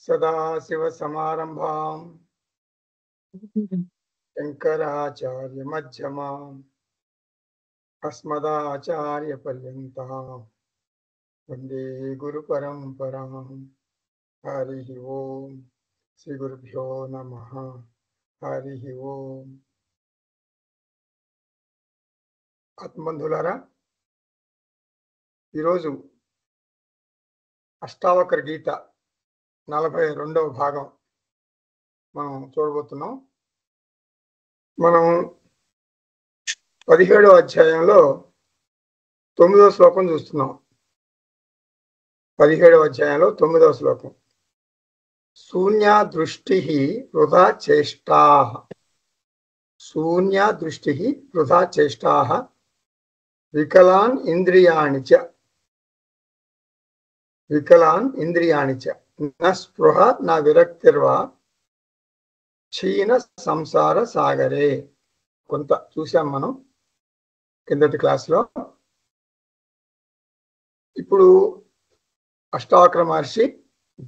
सदाशिवसमारम्भां शङ्कराचार्यमध्यमाम् अस्मदाचार्यपर्यन्तां वन्दे गुरुपरम्परां। हरिः ओम् श्रीगुरुभ्यो नमः। हरिः ओम्. ఆత్మబంధులారా, ఈరోజు అష్టావకర గీత 42వ భాగం మనం చూడబోతున్నాం. మనం 17వ అధ్యాయంలో 9వ శ్లోకం చూస్తున్నాం. 17వ అధ్యాయంలో 9వ శ్లోకం. శూన్య దృష్టి వృథా చేష్టా. శూన్య దృష్టి వృథా చేష్టా వికలాన్ ఇంద్రియాణి చ. వికలాన్ ఇంద్రియాణి చ న స్పృహ న విరక్తిర్వా క్షీణ సంసార సాగరే. కొంత చూసాం మనం కిందటి క్లాస్లో. ఇప్పుడు అష్టావక్ర మహర్షి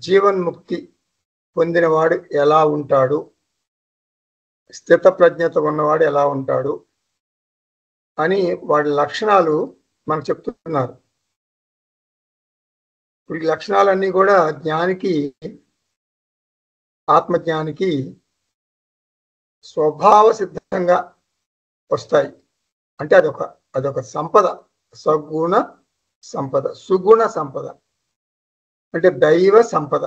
జీవన్ముక్తి పొందినవాడు ఎలా ఉంటాడు, స్థిత ప్రజ్ఞత ఉన్నవాడు ఎలా ఉంటాడు అని వాడి లక్షణాలు మనకు చెప్తున్నారు. ఇప్పుడు ఈ లక్షణాలన్నీ కూడా జ్ఞానికి, ఆత్మజ్ఞానికి స్వభావ సిద్ధంగా వస్తాయి. అంటే అదొక సంపద, సగుణ సంపద, సుగుణ సంపద, అంటే దైవ సంపద.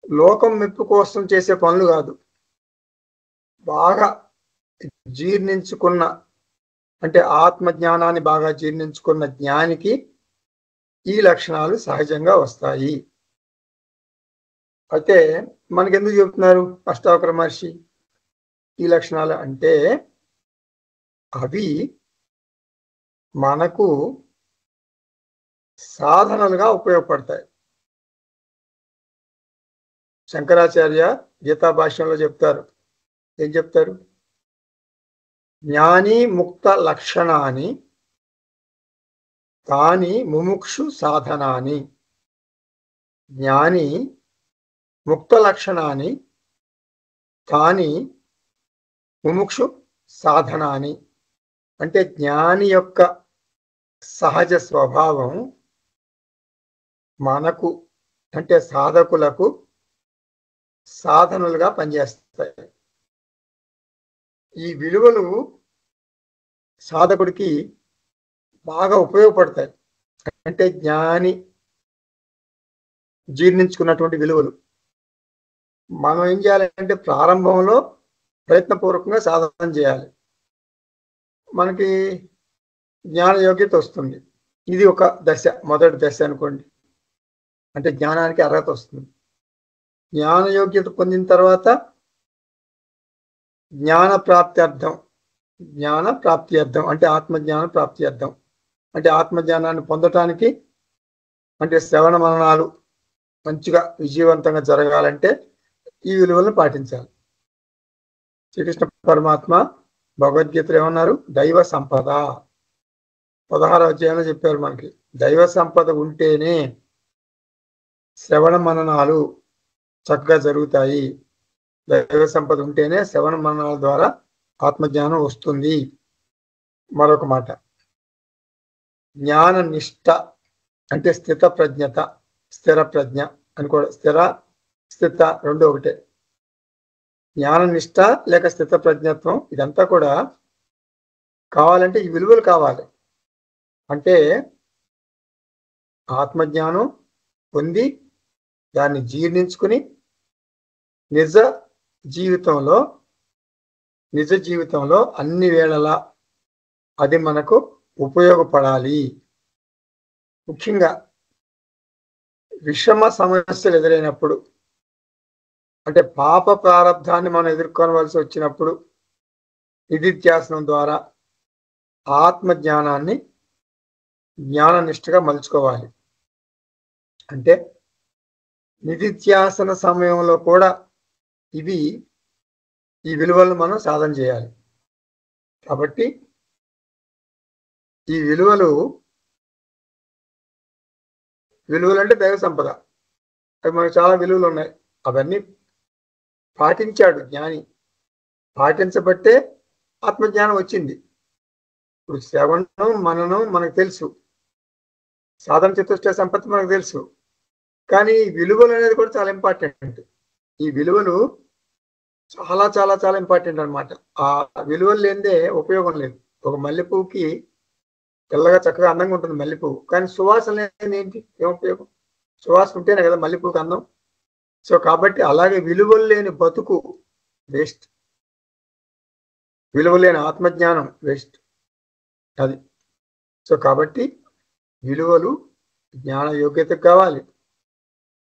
లోకం మెప్పు కోసం చేసే పనులు కాదు. బాగా జీర్ణించుకున్న, అంటే ఆత్మజ్ఞానాన్ని బాగా జీర్ణించుకున్న జ్ఞానికి ఈ లక్షణాలు సహజంగా వస్తాయి. అయితే మనకెందుకు చెబుతున్నారు అష్టావక్ర మహర్షి ఈ లక్షణాలు అంటే, అవి మనకు సాధనలుగా ఉపయోగపడతాయి. శంకరాచార్య గీతా భాష్యంలో చెప్తారు. ఏం చెప్తారు? జ్ఞాని ముక్త లక్షణాన్ని తాని ముముక్షు సాధనాని. జ్ఞాని ముక్త లక్షణాన్ని తాని ముముక్షు సాధనాని. అంటే జ్ఞాని యొక్క సహజ స్వభావం మనకు, అంటే సాధకులకు సాధనలుగా పనిచేస్తాయి. ఈ విలువలు సాధకుడికి బాగా ఉపయోగపడతాయి. అంటే జ్ఞాని జీర్ణించుకున్నటువంటి విలువలు మనం ఏం చేయాలంటే ప్రారంభంలో ప్రయత్నపూర్వకంగా సాధన చేయాలి. మనకి జ్ఞాన యోగ్యత వస్తుంది. ఇది ఒక దశ, మొదటి దశ అనుకోండి. అంటే జ్ఞానానికి అర్హత వస్తుంది. జ్ఞాన యోగ్యత పొందిన తర్వాత జ్ఞాన ప్రాప్త్యర్థం అంటే ఆత్మజ్ఞాన ప్రాప్త్యర్థం. అంటే ఆత్మజ్ఞానాన్ని పొందటానికి, అంటే శ్రవణ మననాలు మంచిగా విజయవంతంగా జరగాలంటే ఈ విలువలను పాటించాలి. శ్రీకృష్ణ పరమాత్మ భగవద్గీతలో ఏమన్నారు? దైవ సంపద 16వ అధ్యాయంలో చెప్పారు మనకి. దైవ సంపద ఉంటేనే శ్రవణ మననాలు చక్కగా జరుగుతాయి. దైవ సంపద ఉంటేనే శ్రవణ మననాల ద్వారా ఆత్మజ్ఞానం వస్తుంది. మరొక మాట, జ్ఞాన నిష్ట అంటే స్థిత ప్రజ్ఞత, స్థిర ప్రజ్ఞ అని కూడా. స్థిత రెండు ఒకటే. జ్ఞాన నిష్ట లేక స్థిత ప్రజ్ఞత్వం, ఇదంతా కూడా కావాలంటే ఈ విలువలు కావాలి. అంటే ఆత్మజ్ఞానం పొంది దాన్ని జీర్ణించుకుని నిజ జీవితంలో అన్ని వేళలా అది మనకు ఉపయోగపడాలి. ముఖ్యంగా విషమ సమస్యలు ఎదురైనప్పుడు, అంటే పాప ప్రారంధాన్ని మనం ఎదుర్కోవలసి వచ్చినప్పుడు నిధిధ్యాసనం ద్వారా ఆత్మజ్ఞానాన్ని జ్ఞాననిష్టగా మలుచుకోవాలి. అంటే నిధిధ్యాసన సమయంలో కూడా ఈ విలువలను మనం సాధన చేయాలి. కాబట్టి ఈ విలువలు అంటే దైవ సంపద. అవి మనకు చాలా విలువలు ఉన్నాయి. అవన్నీ పాటించాడు జ్ఞాని. పాటించబట్టే ఆత్మజ్ఞానం వచ్చింది. ఇప్పుడు శ్రవణం మననం మనకు తెలుసు, సాధన చతుష్టయ సంపత్తి మనకు తెలుసు, కానీ విలువలు అనేది కూడా చాలా ఇంపార్టెంట్. ఈ విలువలు చాలా చాలా చాలా ఇంపార్టెంట్ అనమాట. ఆ విలువలు లేనిదే ఉపయోగం లేదు. ఒక మల్లెపువ్వుకి తెల్లగా చక్కగా అందంగా ఉంటుంది మల్లెపువ్వు, కానీ సువాసన లేని ఏంటి, ఏం ఉపయోగం? సువాసన ఉంటేనే కదా మల్లెపువ్వుకి అందం. సో కాబట్టి అలాగే విలువలు లేని బతుకు వేస్ట్, విలువ లేని ఆత్మజ్ఞానం వేస్ట్. అది. సో కాబట్టి విలువలు జ్ఞాన యోగ్యతకు కావాలి,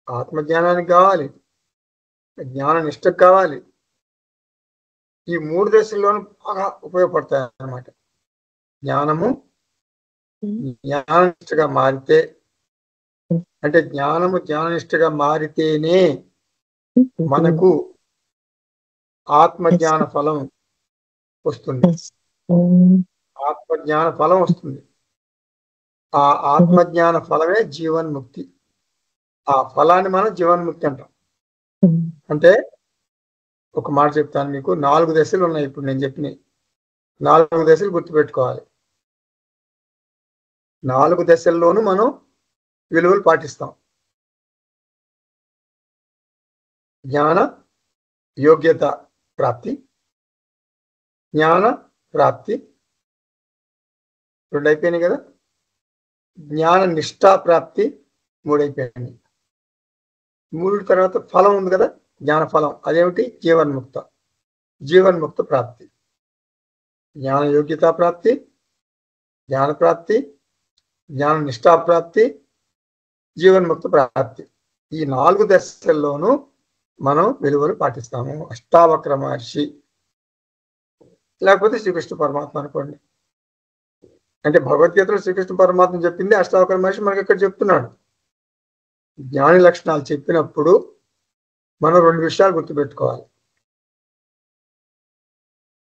ఆత్మజ్ఞానానికి కావాలి, జ్ఞాన నిష్టకు కావాలి. ఈ 3 దశల్లోనూ బాగా ఉపయోగపడతాయి అన్నమాట. జ్ఞానము జ్ఞాననిష్టగా మారితే, అంటే జ్ఞానము జ్ఞాననిష్టగా మారితేనే మనకు ఆత్మజ్ఞాన ఫలం వస్తుంది. ఆత్మజ్ఞాన ఫలం వస్తుంది. ఆ ఆత్మజ్ఞాన ఫలమే జీవన్ముక్తి. ఆ ఫలాన్ని మనం జీవన్ముక్తి అంటాం. అంటే ఒక మాట చెప్తాను మీకు. 4 దశలు ఉన్నాయి ఇప్పుడు నేను చెప్పిన 4 దశలు గుర్తుపెట్టుకోవాలి. 4 దశల్లోనూ మనం విలువలు పాటిస్తాం. జ్ఞాన యోగ్యత ప్రాప్తి, జ్ఞాన ప్రాప్తి 2 అయిపోయినాయి కదా. జ్ఞాన నిష్టా ప్రాప్తి 3 అయిపోయినాయి. 3 తర్వాత ఫలం ఉంది కదా, జ్ఞాన ఫలం. అదేమిటి? జీవన్ముక్త. జీవన్ముక్త ప్రాప్తి. జ్ఞాన యోగ్యతా ప్రాప్తి, జ్ఞాన ప్రాప్తి, జ్ఞాన నిష్టా ప్రాప్తి, జీవన్ముక్త ప్రాప్తి. ఈ 4 దశల్లోనూ మనం విలువలు పాటిస్తాము. అష్టావక్ర మహర్షి, లేకపోతే శ్రీకృష్ణ పరమాత్మ అనుకోండి. అంటే భగవద్గీతలో శ్రీకృష్ణ పరమాత్మ చెప్పింది, అష్టావక్ర మహర్షి మనకి ఇక్కడ చెప్తున్నాడు. జ్ఞాని లక్షణాలు చెప్పినప్పుడు మనం 2 విషయాలు గుర్తుపెట్టుకోవాలి.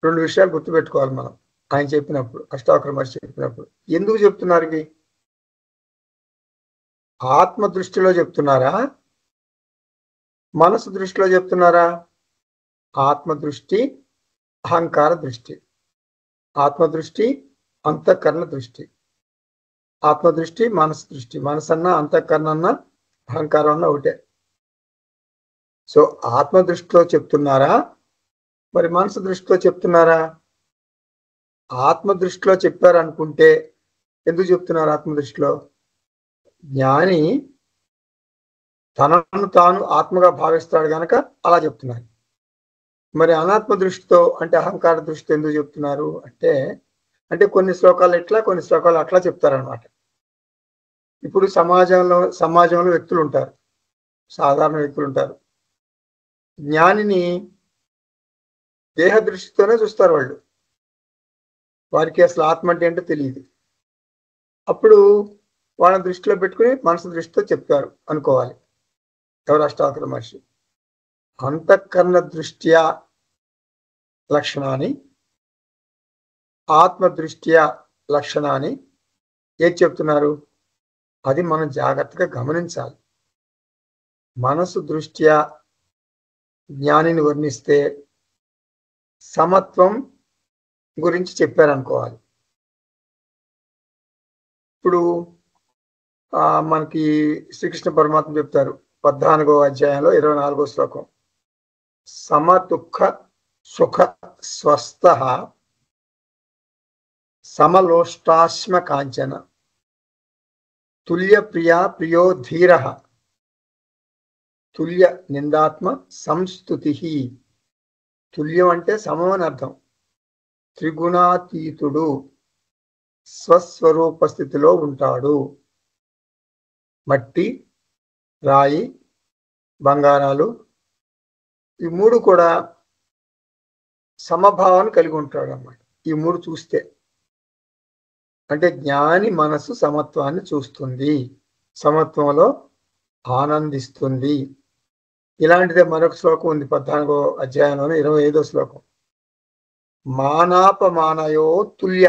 2 విషయాలు గుర్తుపెట్టుకోవాలి మనం. ఆయన చెప్పినప్పుడు, అష్టావక్ర మహర్షి చెప్పినప్పుడు ఎందుకు చెప్తున్నారు ఇవి? ఆత్మ దృష్టిలో చెప్తున్నారా, మనసు దృష్టిలో చెప్తున్నారా? ఆత్మ దృష్టి, అహంకార దృష్టి. ఆత్మ దృష్టి, అంతఃకరణ దృష్టి. ఆత్మ దృష్టి, మనసు దృష్టి. మనసన్నా అంతఃకరణ అహంకారం అన్న ఒకటే. సో ఆత్మ దృష్టిలో చెప్తున్నారా, మరి మనసు దృష్టిలో చెప్తున్నారా? ఆత్మ దృష్టిలో చెప్పారనుకుంటే ఎందుకు చెప్తున్నారు ఆత్మ దృష్టిలో? జ్ఞాని తనను తాను ఆత్మగా భావిస్తాడు గనక అలా చెప్తున్నారు. మరి అనాత్మ దృష్టితో, అంటే అహంకార దృష్టితో ఎందుకు చెప్తున్నారు అంటే కొన్ని శ్లోకాలు ఎట్లా, కొన్ని శ్లోకాలు అట్లా చెప్తారనమాట. ఇప్పుడు సమాజంలో వ్యక్తులు ఉంటారు, సాధారణ వ్యక్తులు ఉంటారు. జ్ఞానిని దేహ దృష్టితోనే చూస్తారు వాళ్ళు. వారికి అసలు ఆత్మ అంటే ఏంటో తెలియదు. అప్పుడు వాళ్ళని దృష్టిలో పెట్టుకుని మనసు దృష్టితో చెప్తారు అనుకోవాలి. ఎవరు? అష్టావక్ర మహర్షి. అంతఃకరణ దృష్ట్యా లక్షణాన్ని, ఆత్మ దృష్ట్యా లక్షణాన్ని ఏది చెప్తున్నారు? అది మనం జాగ్రత్తగా గమనించాలి. మనసు దృష్ట్యా జ్ఞానిని వర్ణిస్తే సమత్వం గురించి చెప్పారనుకోవాలి. ఇప్పుడు మనకి శ్రీకృష్ణ పరమాత్మ చెప్తారు 14వ అధ్యాయంలో 24వ శ్లోకం. సమదుఃఖ సుఖ స్వస్థ సమలోష్టాశ్మ కాంచన తుల్య ప్రియా ప్రియో ధీర తుల్య నిందాత్మ సంస్తుతి. తుల్యం అంటే సమం అని అర్థం. త్రిగుణాతీతుడు, స్వస్వరూప స్థితిలో ఉంటాడు. మట్టి, రాయి, బంగారాలు ఈ 3 కూడా సమభావాన్ని కలిగి ఉంటాడు అన్నమాట. ఈ 3 చూస్తే అంటే జ్ఞాని మనసు సమత్వాన్ని చూస్తుంది, సమత్వంలో ఆనందిస్తుంది. ఇలాంటిదే మరొక శ్లోకం ఉంది 14వ అధ్యాయంలోనే 25వ శ్లోకం. మానాపమానయో తుల్య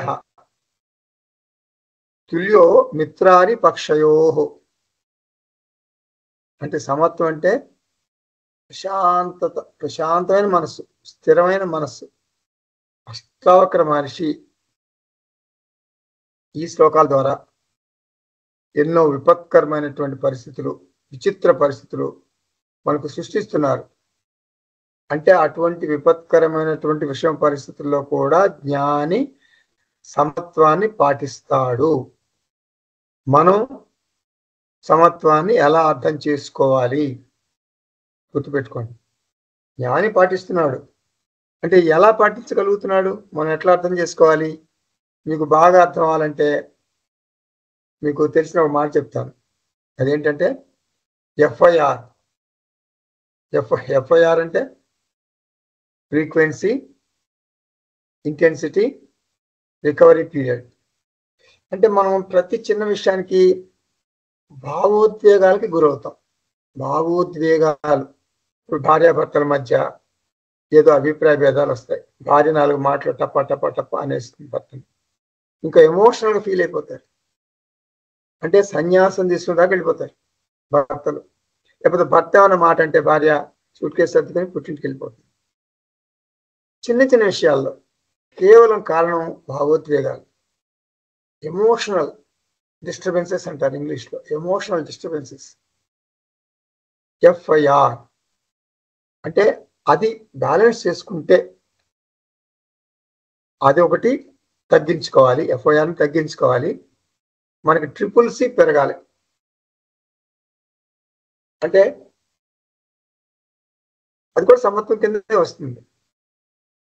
తుల్యో మిత్రారి పక్షయో. అంటే సమత్వం అంటే ప్రశాంతమైన మనస్సు, స్థిరమైన మనస్సు. అష్టావక్ర మహర్షి ఈ శ్లోకాల ద్వారా ఎన్నో విపత్కరమైనటువంటి పరిస్థితులు, విచిత్ర పరిస్థితులు మనకు సృష్టిస్తున్నారు. అంటే అటువంటి విపత్కరమైనటువంటి విషయం పరిస్థితుల్లో కూడా జ్ఞాని సమత్వాన్ని పాటిస్తాడు. మనం సమత్వాన్ని ఎలా అర్థం చేసుకోవాలి గుర్తుపెట్టుకోండి. జ్ఞాని పాటిస్తున్నాడు అంటే ఎలా పాటించగలుగుతున్నాడు, మనం ఎట్లా అర్థం చేసుకోవాలి? మీకు బాగా అర్థం అవ్వాలంటే మీకు తెలిసిన ఒక మాట చెప్తాను. అదేంటంటే ఎఫ్ఐఆర్. ఎఫ్ఐఆర్ అంటే ఫ్రీక్వెన్సీ, ఇంటెన్సిటీ, రికవరీ పీరియడ్. అంటే మనం ప్రతి చిన్న విషయానికి భావోద్వేగాలకి గురవుతాం. భావోద్వేగాలు, ఇప్పుడు భార్యాభర్తల మధ్య ఏదో అభిప్రాయ భేదాలు వస్తాయి. భార్య 4 మాటలు టప్ప టప్ప టప్ప అనేస్తుంది భర్తని, ఇంకా ఎమోషనల్గా ఫీల్ అయిపోతారు. అంటే సన్యాసం తీసుకున్న దాకా వెళ్ళిపోతారు భర్తలు. లేకపోతే భర్త ఏమన్న మాట అంటే భార్య సూట్ కేసు సర్దుకొని పుట్టింటికి వెళ్ళిపోతుంది. చిన్న చిన్న విషయాల్లో కేవలం కారణం భావోద్వేగాలు, ఎమోషనల్ డిస్టర్బెన్సెస్ అంటారు ఇంగ్లీష్లో, ఎమోషనల్ డిస్టర్బెన్సెస్. ఎఫ్ఐఆర్ అంటే అది బ్యాలెన్స్ చేసుకుంటే అది ఒకటి తగ్గించుకోవాలి, ఎఫ్ఐఆర్ని తగ్గించుకోవాలి. మనకి CCC పెరగాలి. అంటే అది కూడా సమత్వం కిందనే వస్తుంది.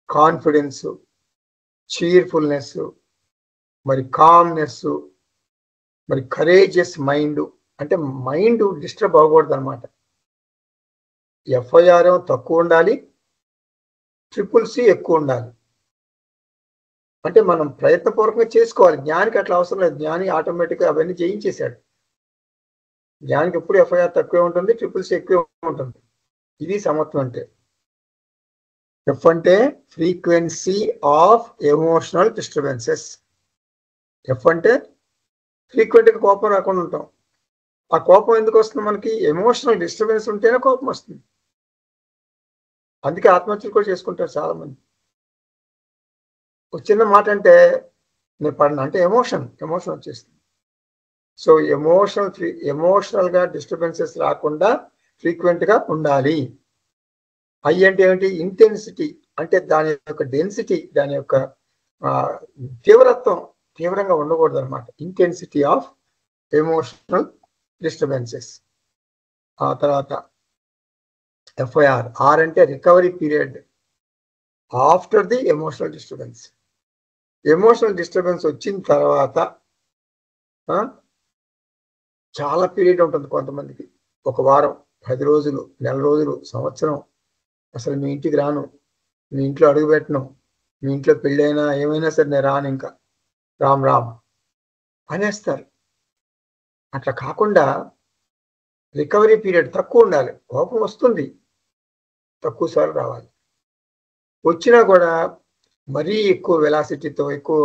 కాన్ఫిడెన్స్, చీర్ఫుల్నెస్, మరి కామ్నెస్, మరి కరేజియస్ మైండ్. అంటే మైండ్ డిస్టర్బ్ అవ్వకూడదు అనమాట. ఎఫ్ఐఆర్ తక్కువ ఉండాలి, CCC ఎక్కువ ఉండాలి. అంటే మనం ప్రయత్నపూర్వకంగా చేసుకోవాలి. జ్ఞానికి అట్లా అవసరం లేదు. జ్ఞాని ఆటోమేటిక్గా అవన్నీ చేయించేశాడు. జ్ఞానికి ఎప్పుడు ఎఫ్ఐఆర్ తక్కువే ఉంటుంది, CCC ఎక్కువే ఉంటుంది. ఇది సమత్వం అంటే. ఎఫ్ అంటే frequency of emotional disturbances. F అంటే ఫ్రీక్వెంట్గా కోపం రాకుండా ఉంటాం. ఆ కోపం ఎందుకు వస్తుంది? మనకి ఎమోషనల్ డిస్టర్బెన్స్ ఉంటేనే కోపం వస్తుంది. అందుకే ఆత్మహత్యలు కూడా చేసుకుంటారు చాలా మంది. ఒక చిన్న మాట అంటే నేను పడిన అంటే ఎమోషన్ వచ్చేస్తుంది. సో ఎమోషనల్గా డిస్టర్బెన్సెస్ రాకుండా ఫ్రీక్వెంట్గా ఉండాలి. ఐ అంటే ఏమిటి? ఇంటెన్సిటీ అంటే దాని యొక్క డెన్సిటీ, దాని యొక్క తీవ్రంగా ఉండకూడదు అనమాట. Intensity of emotional disturbances. ఆ తర్వాత ఎఫ్ఐఆర్. ఆర్ అంటే recovery period after the emotional disturbance. Emotional disturbance వచ్చిన తర్వాత చాలా పీరియడ్ ఉంటుంది కొంతమందికి. 1 వారం, 10 రోజులు, నెల రోజులు, సంవత్సరం. అసలు మీ ఇంటికి రాను, మీ ఇంట్లో అడుగు పెట్టను, మీ ఇంట్లో పెళ్ళైనా ఏమైనా సరే నేను రాను, ఇంకా రామ్ అనేస్తారు. అట్లా కాకుండా రికవరీ పీరియడ్ తక్కువ ఉండాలి. కోపం వస్తుంది, తక్కువ సార్లు రావాలి. వచ్చినా కూడా మరీ ఎక్కువ వెలాసిటీతో, ఎక్కువ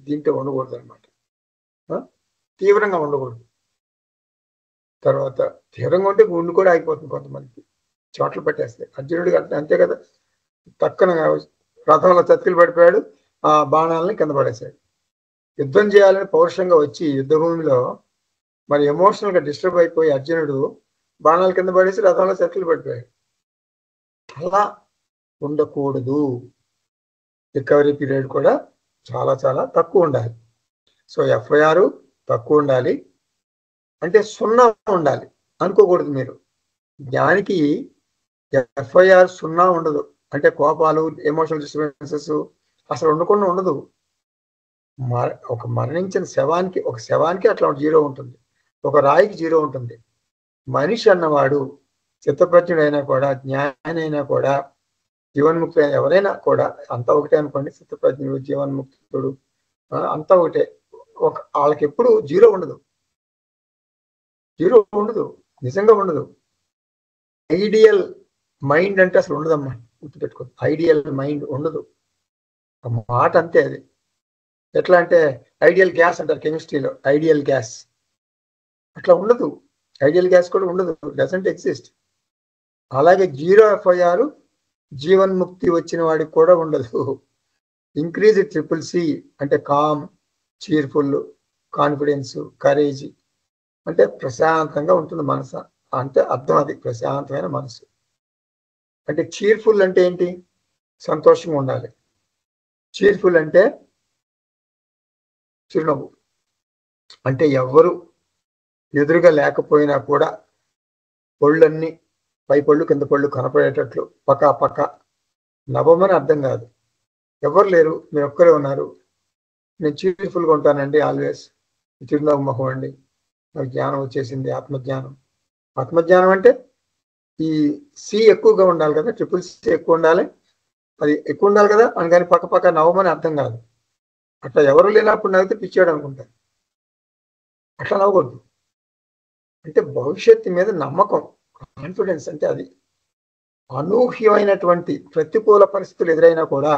దీంట్లో ఉండకూడదు అనమాట. తీవ్రంగా ఉండకూడదు. తర్వాత తీవ్రంగా ఉంటే గుండు కూడా ఆగిపోతుంది కొంతమందికి, చోట్ల పట్టేస్తాయి. అర్జునుడికి అంతే కదా, పక్కన రథంలో చతికిలు పడిపోయాడు, ఆ బాణాలని కింద పడేశాడు. యుద్ధం చేయాలని పౌరుషంగా వచ్చి యుద్ధభూమిలో మరి ఎమోషనల్గా డిస్టర్బ్ అయిపోయి అర్జునుడు బాణాల కింద పడేసి రథంలో చతికిలు పడిపోయాడు. అలా ఉండకూడదు. రికవరీ పీరియడ్ కూడా చాలా చాలా తక్కువ ఉండాలి. సో ఎఫ్ఐఆర్ తక్కువ ఉండాలి అంటే 0 ఉండాలి అనుకోకూడదు మీరు. జ్ఞానికి ఎఫ్ఐఆర్ 0 ఉండదు. అంటే కోపాలు, ఎమోషనల్ డిస్టర్బెన్సెస్ అసలు ఉండకుండా ఉండదు. ఒక మరణించిన శవానికి అట్లా 0 ఉంటుంది, ఒక రాయికి 0 ఉంటుంది. మనిషి అన్నవాడు చిత్తప్రజ్ఞుడైనా కూడా, జ్ఞాని అయినా కూడా, జీవన్ముక్తి అయినా ఎవరైనా కూడా అంతా ఒకటే అనుకోండి. చిత్తప్రజ్ఞుడు, జీవన్ముక్తుడు అంతా ఒకటే. వాళ్ళకి ఎప్పుడు 0 ఉండదు, 0 ఉండదు, నిజంగా ఉండదు. ఐడియల్ మైండ్ అంటే అసలు ఉండదమ్మా, గుర్తుపెట్టుకోండి. ఐడియల్ మైండ్ ఉండదు, మాట అంతే. అది ఎట్లా అంటే ఐడియల్ గ్యాస్ అంటారు కెమిస్ట్రీలో, ఐడియల్ గ్యాస్ అట్లా ఉండదు. ఐడియల్ గ్యాస్ కూడా ఉండదు, డజంట్ ఎగ్జిస్ట్. అలాగే 0 FIR జీవన్ముక్తి వచ్చిన వాడికి కూడా ఉండదు. ఇంక్రీజ్ CCC అంటే కామ్, చీర్ఫుల్, కాన్ఫిడెన్స్, కరేజ్, అంటే ప్రశాంతంగా ఉంటుంది మనసు. అంటే అర్థం అది, ప్రశాంతమైన మనసు. అంటే చీర్ఫుల్ అంటే ఏంటి? సంతోషంగా ఉండాలి. చీర్ఫుల్ అంటే చిరునవ్వు. అంటే ఎవరు ఎదురుగా లేకపోయినా కూడా పళ్ళన్నీ, పై పళ్ళు కింద పళ్ళు కనపడేటట్లు పక్క పక్క నవ్వమని అర్థం కాదు. ఎవరు లేరు, మీరు ఒక్కరే ఉన్నారు, నేను చీర్ఫుల్గా ఉంటానండి, ఆల్వేస్ చిరునవ్వు మొహం అండి, నాకు జ్ఞానం వచ్చేసింది, ఆత్మజ్ఞానం. ఆత్మజ్ఞానం అంటే ఈ సి ఎక్కువగా ఉండాలి కదా, CCC ఎక్కువ ఉండాలి, అది ఎక్కువ ఉండాలి కదా అని. కానీ పక్క పక్క నవ్వమని అర్థం కాదు. అట్లా ఎవరు లేనప్పుడు నవ్వితే పిచ్చాడు అనుకుంటారు. అట్లా నవ్వకూడదు. అంటే భవిష్యత్తు మీద నమ్మకం, కాన్ఫిడెన్స్. అంటే అది అనూహ్యమైనటువంటి ప్రతికూల పరిస్థితులు ఎదురైనా కూడా,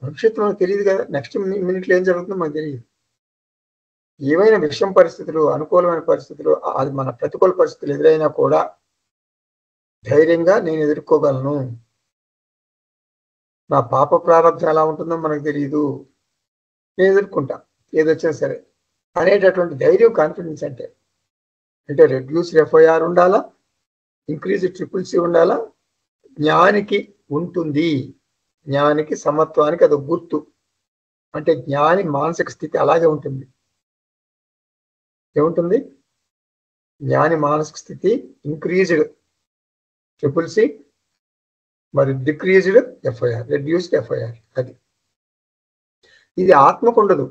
భవిష్యత్తు మనకు తెలియదు కదా, నెక్స్ట్ మినిట్లో ఏం జరుగుతుందో మనకు తెలియదు. ఏవైనా విషమ పరిస్థితులు, అనుకూలమైన పరిస్థితులు, అది మన ప్రతికూల పరిస్థితులు ఎదురైనా కూడా ధైర్యంగా నేను ఎదుర్కోగలను. నా పాప ప్రారంభం ఎలా ఉంటుందో మనకు తెలియదు, నేను ఎదుర్కొంటా ఏదొచ్చినా సరే అనేటటువంటి ధైర్యం, కాన్ఫిడెన్స్. అంటే రెడ్యూస్డ్ FIR ఉండాలా, ఇంక్రీజ్ CCC ఉండాలా. జ్ఞానికి ఉంటుంది, జ్ఞానికి, సమత్వానికి అది గుర్తు. అంటే జ్ఞాని మానసిక స్థితి అలాగే ఉంటుంది. ఏముంటుంది? జ్ఞాని మానసిక స్థితి ఇంక్రీజ్డ్ CCC, మరి డిక్రీజ్డ్ FIR, రెడ్యూస్డ్ FIR. అది ఇది ఆత్మకు ఉండదు.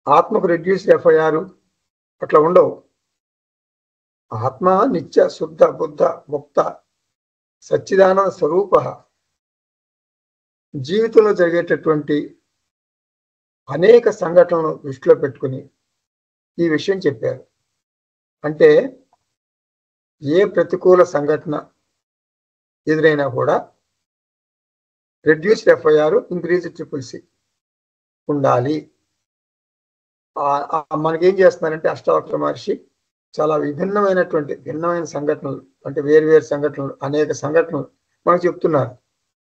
ఆత్మకు రెడ్యూస్డ్ FIR అట్లా ఉండవు. ఆత్మ నిత్య శుద్ధ బుద్ధ ముక్త సచ్చిదానంద స్వరూప. జీవితంలో జరిగేటటువంటి అనేక సంఘటనలను దృష్టిలో పెట్టుకుని ఈ విషయం చెప్పారు. అంటే ఏ ప్రతికూల సంఘటన ఎదురైనా కూడా రెడ్యూస్డ్ FIR, ఇంక్రీజ్డ్ CCC ఉండాలి. మనకేం చేస్తున్నారంటే అష్టావక్ర మహర్షి చాలా భిన్నమైన సంఘటనలు, అంటే వేరు సంఘటనలు, అనేక సంఘటనలు మనకు చెప్తున్నారు.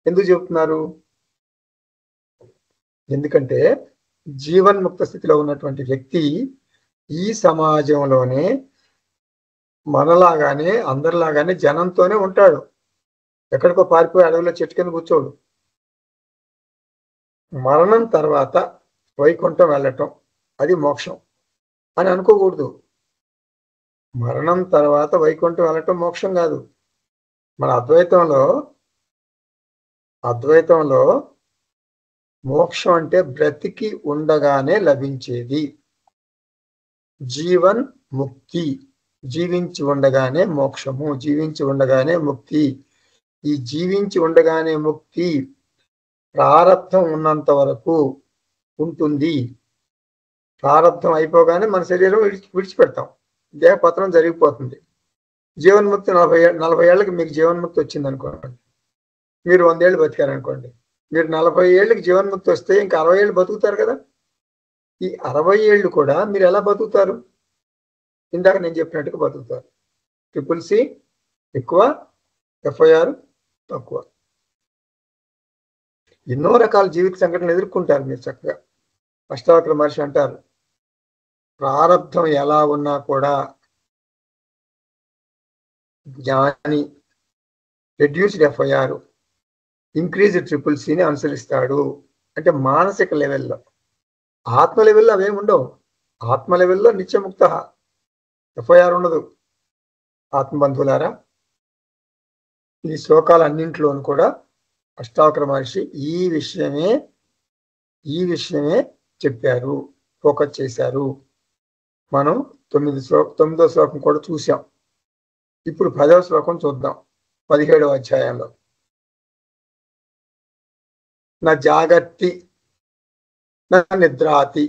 ఎందుకు చెప్తున్నారు? ఎందుకంటే జీవన్ముక్త స్థితిలో ఉన్నటువంటి వ్యక్తి ఈ సమాజంలోనే మనలాగానే, అందరిలాగానే జనంతోనే ఉంటాడు. ఎక్కడికో పారిపోయి అడవిలో చెట్టు కింద కూర్చోడు. మరణం తర్వాత వైకుంఠం వెళ్ళటం అది మోక్షం అని అనుకోకూడదు. మరణం తర్వాత వైకుంఠం వెళ్ళటం మోక్షం కాదు. మన అద్వైతంలో మోక్షం అంటే బ్రతికి ఉండగానే లభించేది. జీవన్ ముక్తి, జీవించి ఉండగానే మోక్షము, జీవించి ఉండగానే ముక్తి. ఈ జీవించి ఉండగానే ముక్తి ప్రారబ్ధం ఉన్నంత వరకు ఉంటుంది. ప్రారబ్ధం అయిపోగానే మన శరీరం విడిచిపెడతాం, దేహపత్రం జరిగిపోతుంది. జీవన్ముక్తి 40 ఏళ్ళకి మీకు జీవన్ముక్తి వచ్చింది అనుకోండి, మీరు 100 ఏళ్ళు బతికారనుకోండి. మీరు 40 ఏళ్ళకి జీవన్ముక్తి వస్తే ఇంకా 60 ఏళ్ళు బతుకుతారు కదా. ఈ 60 ఏళ్ళు కూడా మీరు ఎలా బతుకుతారు? ఇందాక నేను చెప్పినట్టుగా బతుకుతారు. CCC ఎక్కువ, FIR తక్కువ. ఎన్నో రకాల జీవిత సంఘటనలు ఎదుర్కొంటారు మీరు చక్కగా. అష్టావక్ర మహర్షి అంటారు, ప్రారబ్ధం ఎలా ఉన్నా కూడా జ్ఞాని రెడ్యూస్డ్ FIR, ఇంక్రీజ్డ్ CCCని అనుసరిస్తాడు. అంటే మానసిక లెవెల్లో. ఆత్మ లెవెల్లో అవేమి ఉండవు. ఆత్మ లెవెల్లో నిత్యముక్త, FIR ఉండదు. ఆత్మబంధువులారా, ఈ శ్లోకాలన్నింటిలోనూ కూడా అష్టావక్ర మహర్షి ఈ విషయమే చెప్పారు, ఫోకస్ చేశారు. మనం 9వ శ్లోకం కూడా చూసాం. ఇప్పుడు 10వ శ్లోకం చూద్దాం. 17వ అధ్యాయంలో నా జాగర్తి నా నిద్రాతి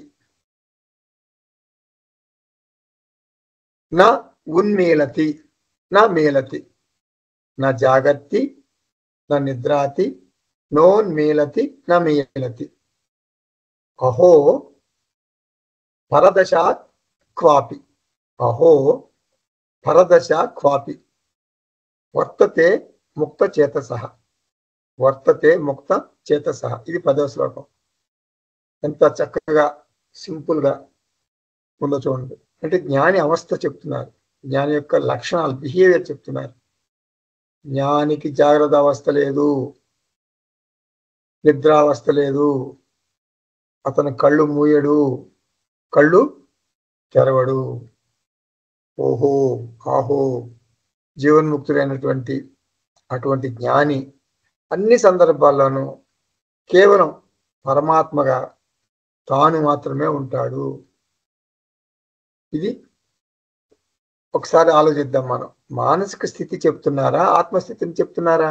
నా ఉన్మేలతి నా మేలతి. నా జాగర్తి నా నిద్రాతి నోన్మేలతి నా మేలతి. అహో పరదశాత్ క్వాపి. అహో పరదశ క్వాపి వర్తతే ముక్త చేతసః. వర్తతే ముక్త చేతసః. ఇది 10వ శ్లోకం. ఎంత చక్కగా సింపుల్ గా ఉందో చూడండి. అంటే జ్ఞాని అవస్థ చెప్తున్నారు, జ్ఞాని యొక్క లక్షణాలు, బిహేవియర్ చెప్తున్నారు. జ్ఞానికి జాగ్రత్త అవస్థ లేదు, నిద్రావస్థ లేదు, అతను కళ్ళు మూయడు, కళ్ళు తెరవడు. ఓహో ఆహో జీవన్ముక్తుడైనటువంటి అటువంటి జ్ఞాని అన్ని సందర్భాల్లోనూ కేవలం పరమాత్మగా తాను మాత్రమే ఉంటాడు. ఇది ఒకసారి ఆలోచిద్దాం. మనం మానసిక స్థితి చెప్తున్నారా, ఆత్మస్థితిని చెప్తున్నారా?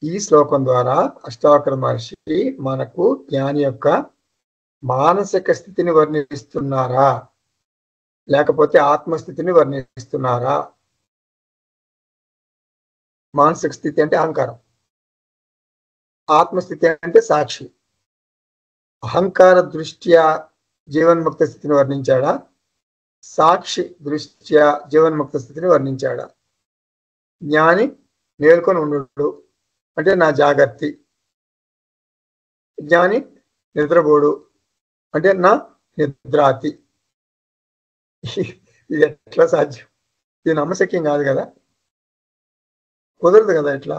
ఈ శ్లోకం ద్వారా అష్టావక్ర మహర్షి మనకు జ్ఞాని యొక్క మానసిక స్థితిని వర్ణిస్తున్నారా, లేకపోతే ఆత్మస్థితిని వర్ణిస్తున్నారా? మానసిక స్థితి అంటే అహంకారం, ఆత్మస్థితి అంటే సాక్షి. అహంకార దృష్ట్యా జీవన్ముక్త స్థితిని వర్ణించాడా, సాక్షి దృష్ట్యా జీవన్ముక్త స్థితిని వర్ణించాడా? జ్ఞాని మేల్కొని ఉండడు అంటే నా జాగర్తి, జ్ఞాని నిద్రపోడు అంటే నా నిద్రాతి. ఇది ఎట్లా సాధ్యం? ఇది నమ్మశక్యం కాదు కదా, కుదరదు కదా. ఇట్లా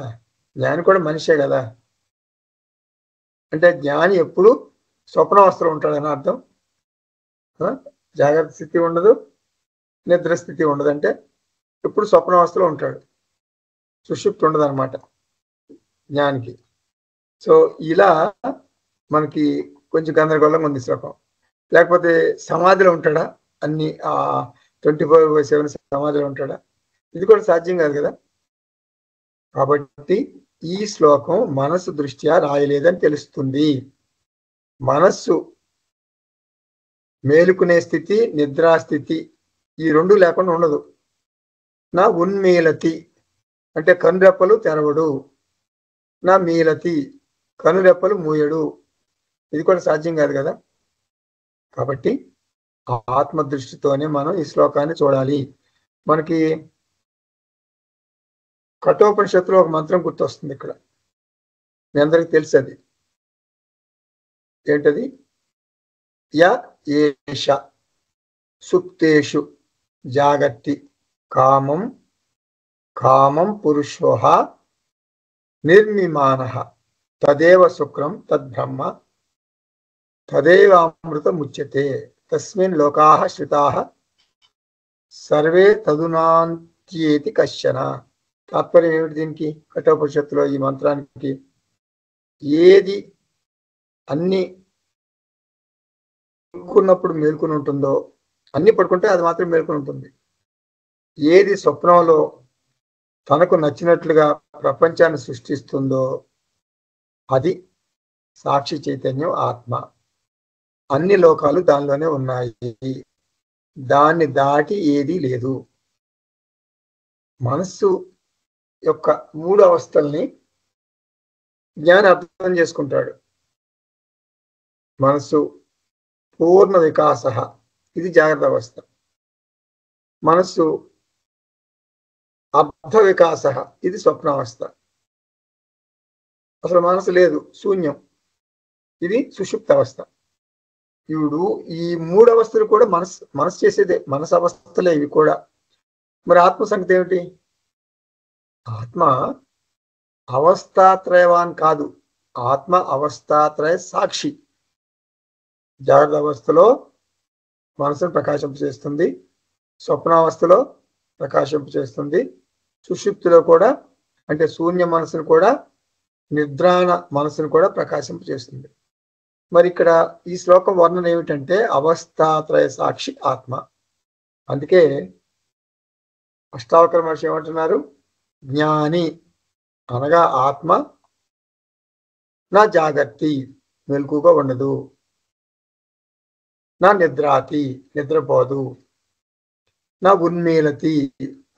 జ్ఞాని కూడా మనిషే కదా. అంటే జ్ఞాని ఎప్పుడు స్వప్నావస్థలో ఉంటాడని అర్థం. జాగ్రత్త స్థితి ఉండదు, నిద్ర స్థితి ఉండదు, అంటే ఎప్పుడు స్వప్నావస్థలో ఉంటాడు, సుషుప్తి ఉండదు అనమాట జ్ఞానికి. సో ఇలా మనకి కొంచెం గందరగోళంగా ఉంది శ్లోకం. లేకపోతే సమాధిలో ఉంటాడా, అన్ని 24/7 సమాధిలో ఉంటాడా? ఇది కూడా సాధ్యం కాదు కదా. కాబట్టి ఈ శ్లోకం మనస్సు దృష్ట్యా రాయలేదని తెలుస్తుంది. మనస్సు మేలుకునే స్థితి, నిద్రాస్థితి ఈ రెండు లేకుండా ఉండదు. నా ఉన్మీలతి అంటే కనురెప్పలు తెరవడు, నా మీలతి కనురెప్పలు మూయడు. ఇది కూడా సాధ్యం కాదు కదా. కాబట్టి ఆత్మ దృష్టితోనే మనం ఈ శ్లోకాన్ని చూడాలి. మనకి కఠోపనిషత్తులో ఒక మంత్రం గుర్తొస్తుంది ఇక్కడ, మీ అందరికి తెలుసు అది. ఏంటది? య ఏష సుప్తేషు జాగర్తి కామం కామం పురుషోః నిర్మిమానః తదేవ శుక్రం తద్బ్రహ్మ తదేవామృతముచ్యతే తస్మిన్ లోకాః శ్రితాః సర్వే తదునాంత్యేతి కశ్చన. తాత్పర్యం ఏమిటి దీనికి? కఠోపనిషత్తులో ఈ మంత్రానికి ఏది అన్ని పడుకున్నప్పుడు మేల్కొని ఉంటుందో, అన్ని పడుకుంటే అది మాత్రం మేల్కొని ఉంటుంది. ఏది స్వప్నంలో తనకు నచ్చినట్లుగా ప్రపంచాన్ని సృష్టిస్తుందో అది సాక్షి చైతన్యం, ఆత్మ. అన్ని లోకాలు దానిలోనే ఉన్నాయి, దాన్ని దాటి ఏదీ లేదు. మనస్సు యొక్క 3 అవస్థల్ని జ్ఞాని అర్థం చేసుకుంటాడు. మనస్సు పూర్ణ వికాస, ఇది జాగ్రత్త అవస్థ. మనస్సు అర్ధ వికాస, ఇది స్వప్నావస్థ. అసలు మనసు లేదు, శూన్యం, ఇది సుషుప్త అవస్థ. ఇప్పుడు ఈ 3 అవస్థలు కూడా మనసు చేసేదే, మనసు అవస్థలే ఇవి కూడా. మరి ఆత్మ సంగతి ఏమిటి? ఆత్మ అవస్థాత్రయవాన్ కాదు, ఆత్మ అవస్థాత్రయ సాక్షి. జాగ్రత్త అవస్థలో మనసును ప్రకాశింపచేస్తుంది, స్వప్నావస్థలో ప్రకాశింపచేస్తుంది, సుషుప్తిలో కూడా అంటే శూన్య మనసును కూడా, నిద్రాణ మనసును కూడా ప్రకాశింపచేస్తుంది. మరి ఇక్కడ ఈ శ్లోకం వర్ణన ఏమిటంటే అవస్థాత్రయ సాక్షి ఆత్మ. అందుకే అష్టావక్ర మహర్షి ఏమంటున్నారు? జ్ఞాని అనగా ఆత్మ నా జాగర్తి మెలకుగా ఉండదు, నా నిద్రాతి నిద్రపోదు, నా ఉన్మీలతి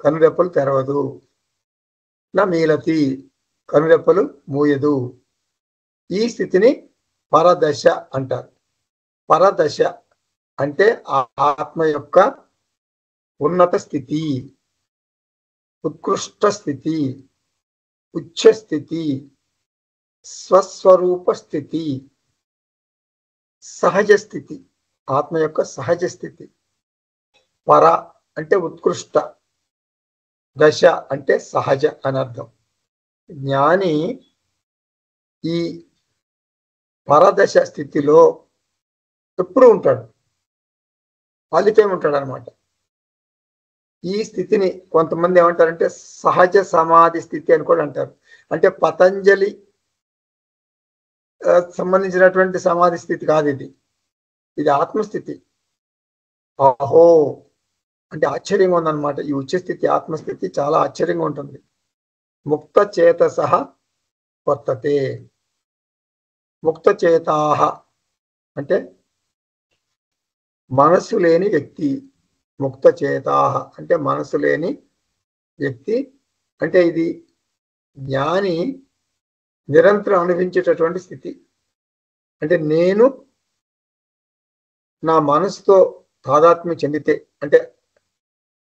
కనురెప్పలు తెరవదు, నా మీలతి కనురెప్పలు మూయదు. ఈ స్థితిని పరదశ అంటారు. పరదశ అంటే ఆ ఆత్మ యొక్క ఉన్నత స్థితి, ఉత్కృష్ట స్థితి, ఉచ్చ స్థితి, స్వస్వరూప స్థితి, సహజ స్థితి, ఆత్మ యొక్క సహజ స్థితి. పర అంటే ఉత్కృష్ట, దశ అంటే సహజ అని అర్థం. జ్ఞాని ఈ పరదశ స్థితిలో ఎప్పుడు ఉంటాడు, ఆల్ ఉంటాడు అనమాట. ఈ స్థితిని కొంతమంది ఏమంటారంటే సహజ సమాధి స్థితి అని కూడా అంటారు. అంటే పతంజలి సంబంధించినటువంటి సమాధి స్థితి కాదు ఇది, ఇది ఆత్మస్థితి. ఆహో అంటే ఆశ్చర్యంగా ఉందన్నమాట. ఈ ఉచ్చస్థితి ఆత్మస్థితి చాలా ఆశ్చర్యంగా ఉంటుంది. ముక్త చేతసః వర్తతే. ముక్త చేతాః అంటే మనసు లేని వ్యక్తి. ముక్త చేతాః అంటే మనసు లేని వ్యక్తి. అంటే ఇది జ్ఞాని నిరంతరం అనుభవించేటటువంటి స్థితి. అంటే నేను నా మనసుతో తాదాత్మ్యం చెందితే, అంటే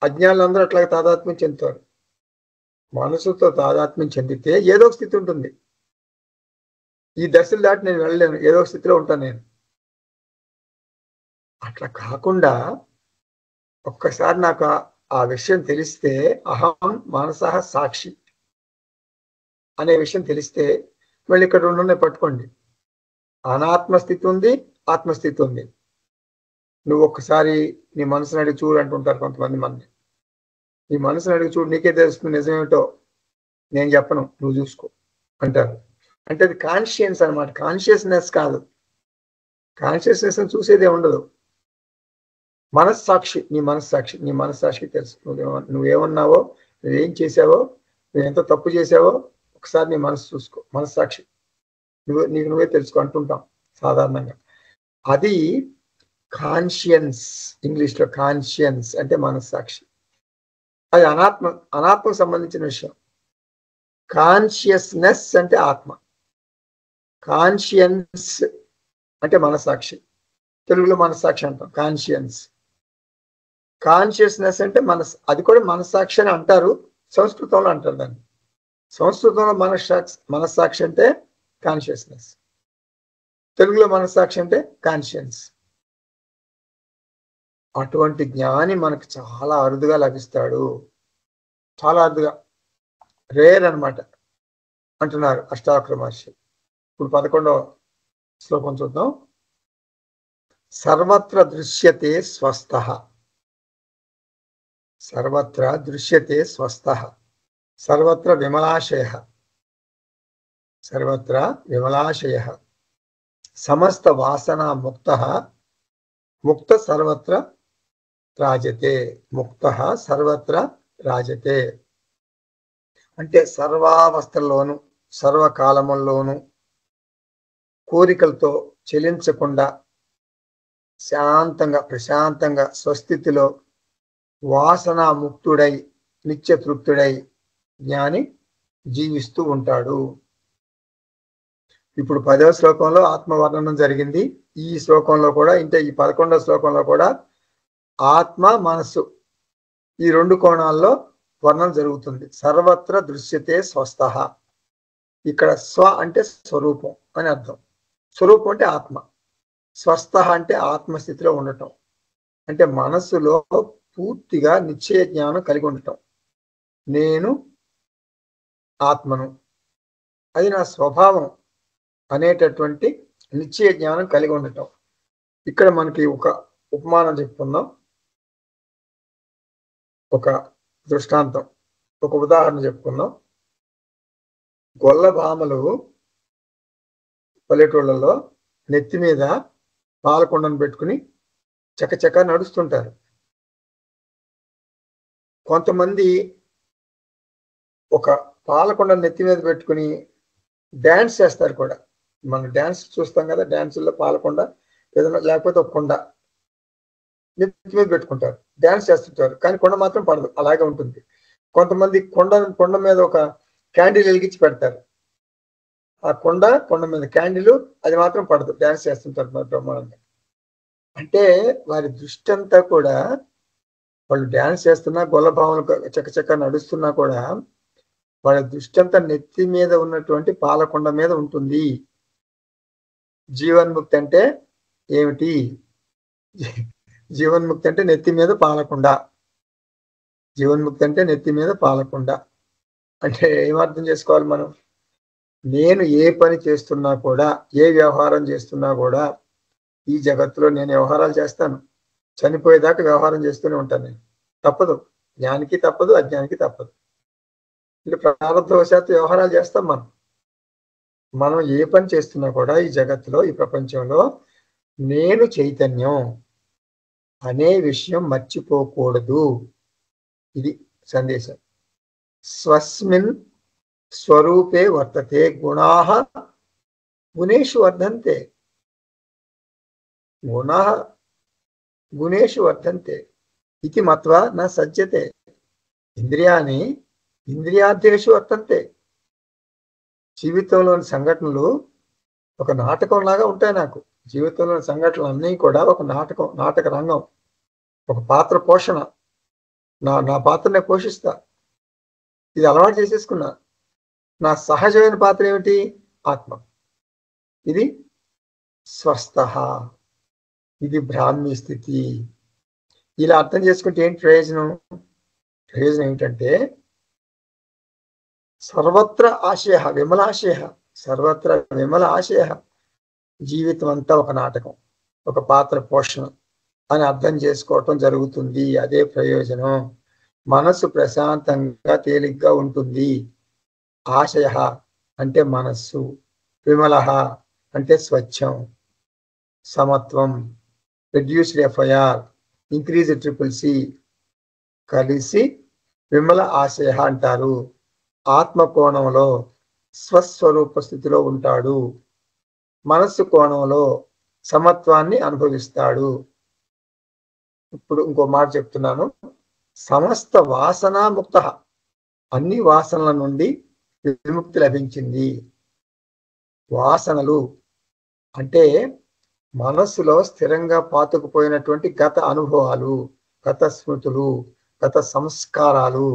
అజ్ఞానులందరూ అట్లాగే తాదాత్మ్యం చెందుతారు. మనసుతో తాదాత్మ్యం చెందితే ఏదో ఒక స్థితి ఉంటుంది. ఈ దశలు దాటి నేను వెళ్ళలేను, ఏదో ఒక స్థితిలో ఉంటాను నేను. అట్లా కాకుండా ఒక్కసారి నాకు ఆ విషయం తెలిస్తే, అహం మనసః సాక్షి అనే విషయం తెలిస్తే, మళ్ళీ ఇక్కడ రెండు పట్టుకోండి. అనాత్మస్థితి ఉంది, ఆత్మస్థితి ఉంది. నువ్వు ఒక్కసారి నీ మనసుని అడిగి చూడు అంటుంటారు కొంతమంది మంది. నీ మనసుని అడిగి చూడు, నీకే తెలుస్తుంది నిజమేమిటో, నేను చెప్పను, నువ్వు చూసుకో అంటారు. అంటే అది కాన్షియన్స్ అనమాట, కాన్షియస్నెస్ కాదు. కాన్షియస్నెస్ చూసేదే ఉండదు. మనస్సాక్షి, నీ మనస్సాక్షి, నీ మనస్సాక్షికి తెలుసు నువ్వేమన్నావో, నువ్వేం చేసావో, నువ్వు ఎంత తప్పు చేసావో ఒకసారి నీ మనసు చూసుకో. మనస్సాక్షి నీకు నువ్వే తెలుసుకో అంటుంటాం సాధారణంగా. అది కాన్షియన్స్, ఇంగ్లీష్లో కాన్షియన్స్ అంటే మనస్సాక్షి. అది అనాత్మకు సంబంధించిన విషయం. కాన్షియస్నెస్ అంటే ఆత్మ. కాన్షియన్స్ అంటే మనస్సాక్షి. తెలుగులో మనస్సాక్షి అంటాం, కాన్షియన్స్. కాన్షియస్నెస్ అంటే అది కూడా మనస్సాక్షి అని అంటారు, సంస్కృతంలో అంటారు దాన్ని. సంస్కృతంలో మనస్సాక్షి అంటే కాన్షియస్నెస్, తెలుగులో మనస్సాక్షి అంటే కాన్షియన్స్. అటువంటి జ్ఞాని మనకు చాలా అరుదుగా లభిస్తాడు, చాలా అరుదుగా, రేర్ అనమాట అంటున్నారు అష్టావక్ర మహర్షి. ఇప్పుడు 11వ శ్లోకం చూద్దాం. సర్వత్ర దృశ్యతే స్వస్థః. సర్వత్ర దృశ్యతే స్వస్థః. సర్వత్ర విమలాశయః. సర్వత్ర విమలాశయః. సమస్త వాసనా ముక్తః. ముక్త సర్వత్ర రాజతే. ముక్తః సర్వత్ర రాజతే అంటే సర్వావస్థల్లోనూ సర్వకాలముల్లోనూ కోరికలతో చెలించకుండా శాంతంగా ప్రశాంతంగా స్వస్థితిలో వాసనా ముక్తుడై నిత్య తృప్తుడై జ్ఞాని జీవిస్తూ ఉంటాడు. ఇప్పుడు 10వ శ్లోకంలో ఆత్మవర్ణనం జరిగింది. ఈ శ్లోకంలో కూడా, అంటే ఈ 11వ శ్లోకంలో కూడా ఆత్మ మనస్సు ఈ రెండు కోణాల్లో వర్ణన జరుగుతుంది. సర్వత్ర దృశ్యతే స్వస్థః. ఇక్కడ స్వ అంటే స్వరూపం అని అర్థం. స్వరూపం అంటే ఆత్మ. స్వస్థః అంటే ఆత్మస్థితిలో ఉండటం, అంటే మనస్సులో పూర్తిగా నిశ్చయ జ్ఞానం కలిగి ఉండటం. నేను ఆత్మను, అది నా స్వభావం అనేటటువంటి నిశ్చయ జ్ఞానం కలిగి ఉండటం. ఇక్కడ మనకి ఒక ఉపమానం చెప్పుకుందాం, ఒక దృష్టాంతం, ఒక ఉదాహరణ చెప్పుకుందాం. గొల్ల భామలు పల్లెటూళ్ళలో నెత్తి మీద పాలకొండను పెట్టుకుని చకచక నడుస్తుంటారు. కొంతమంది ఒక పాలకొండ నెత్తి మీద పెట్టుకుని డ్యాన్స్ చేస్తారు కూడా. మనం డ్యాన్స్ చూస్తాం కదా, డ్యాన్సుల్లో పాలకొండ ఏదైనా లేకపోతే ఒక కొండ నెత్తి మీద పెట్టుకుంటారు, డ్యాన్స్ చేస్తుంటారు. కానీ కొండ మాత్రం పడదు, అలాగే ఉంటుంది. కొంతమంది కొండ మీద ఒక క్యాండిల్ వెలిగించి పెడతారు. ఆ కొండ మీద క్యాండిల్, అది మాత్రం పడదు, డ్యాన్స్ చేస్తుంటారు బ్రహ్మాండంగా. అంటే వారి దృష్టి అంతా కూడా వాళ్ళు డ్యాన్స్ చేస్తున్నా గొల్లభావన చక్కచక్క నడుస్తున్నా కూడా వాళ్ళ దృష్టి అంతా నెత్తి మీద ఉన్నటువంటి పాలకొండ మీద ఉంటుంది. జీవన్ముక్తి అంటే ఏమిటి? జీవన్ముక్తి అంటే నెత్తి మీద పాలకొండ. జీవన్ముక్తి అంటే నెత్తి మీద పాలకొండ అంటే ఏమర్థం చేసుకోవాలి మనం? నేను ఏ పని చేస్తున్నా కూడా, ఏ వ్యవహారం చేస్తున్నా కూడా, ఈ జగత్తులో నేను వ్యవహారాలు చేస్తాను. చనిపోయేదాకా వ్యవహారం చేస్తూనే ఉంటాను నేను. తప్పదు. జ్ఞానికి తప్పదు, అజ్ఞానికి తప్పదు. ఇది ప్రారంభవశాత్తు వ్యవహారాలు చేస్తాం మనం. మనం ఏ పని చేస్తున్నా కూడా ఈ జగత్తులో, ఈ ప్రపంచంలో నేను చైతన్యం అనే విషయం మర్చిపోకూడదు. ఇది సందేశం. స్వస్మిన్ స్వరూపే వర్తతే గుణాః గుణేషు వర్ధంతే. గుణాః గుణేషు వర్ధంతే ఇది మత్వా న సజ్జతే. ఇంద్రియాన్ని ఇంద్రియార్థేషు వర్తంతే. జీవితంలోని సంఘటనలు ఒక నాటకం లాగా ఉంటాయి నాకు. జీవితంలోని సంఘటనలు అన్నీ కూడా ఒక నాటకం, నాటక రంగం, ఒక పాత్ర పోషణ. నా పాత్రనే పోషిస్తా. ఇది అలవాటు చేసేసుకున్నా. నా సహజమైన పాత్ర ఏమిటి? ఆత్మ. ఇది స్వస్థః, ఇది బ్రాహ్మీ స్థితి. ఇలా అర్థం చేసుకుంటే ఏంటి ప్రయోజనం? ప్రయోజనం ఏమిటంటే సర్వత్ర ఆశయ విమలాశయ, సర్వత్ర విమల ఆశయ. జీవితం అంతా ఒక నాటకం, ఒక పాత్ర పోషణ అని అర్థం చేసుకోవటం జరుగుతుంది. అదే ప్రయోజనం. మనస్సు ప్రశాంతంగా తేలిగ్గా ఉంటుంది. ఆశయ అంటే మనస్సు, విమల అంటే స్వచ్ఛం, సమత్వం, రెడ్యూస్డ్ ఎఫ్ఐఆర్, ఇంక్రీజ్ CCC కలిసి విమల ఆశయ అంటారు. ఆత్మ కోణంలో స్వస్వరూప స్థితిలో ఉంటాడు. మనస్సు కోణంలో సమత్వాన్ని అనుభవిస్తాడు. ఇప్పుడు ఇంకో మాట చెప్తున్నాను. సమస్త వాసనాముక్త, అన్ని వాసనల నుండి విముక్తి లభించింది. వాసనలు అంటే మనస్సులో స్థిరంగా పాతుకుపోయినటువంటి గత అనుభవాలు, గత స్మృతులు, గత సంస్కారాలు.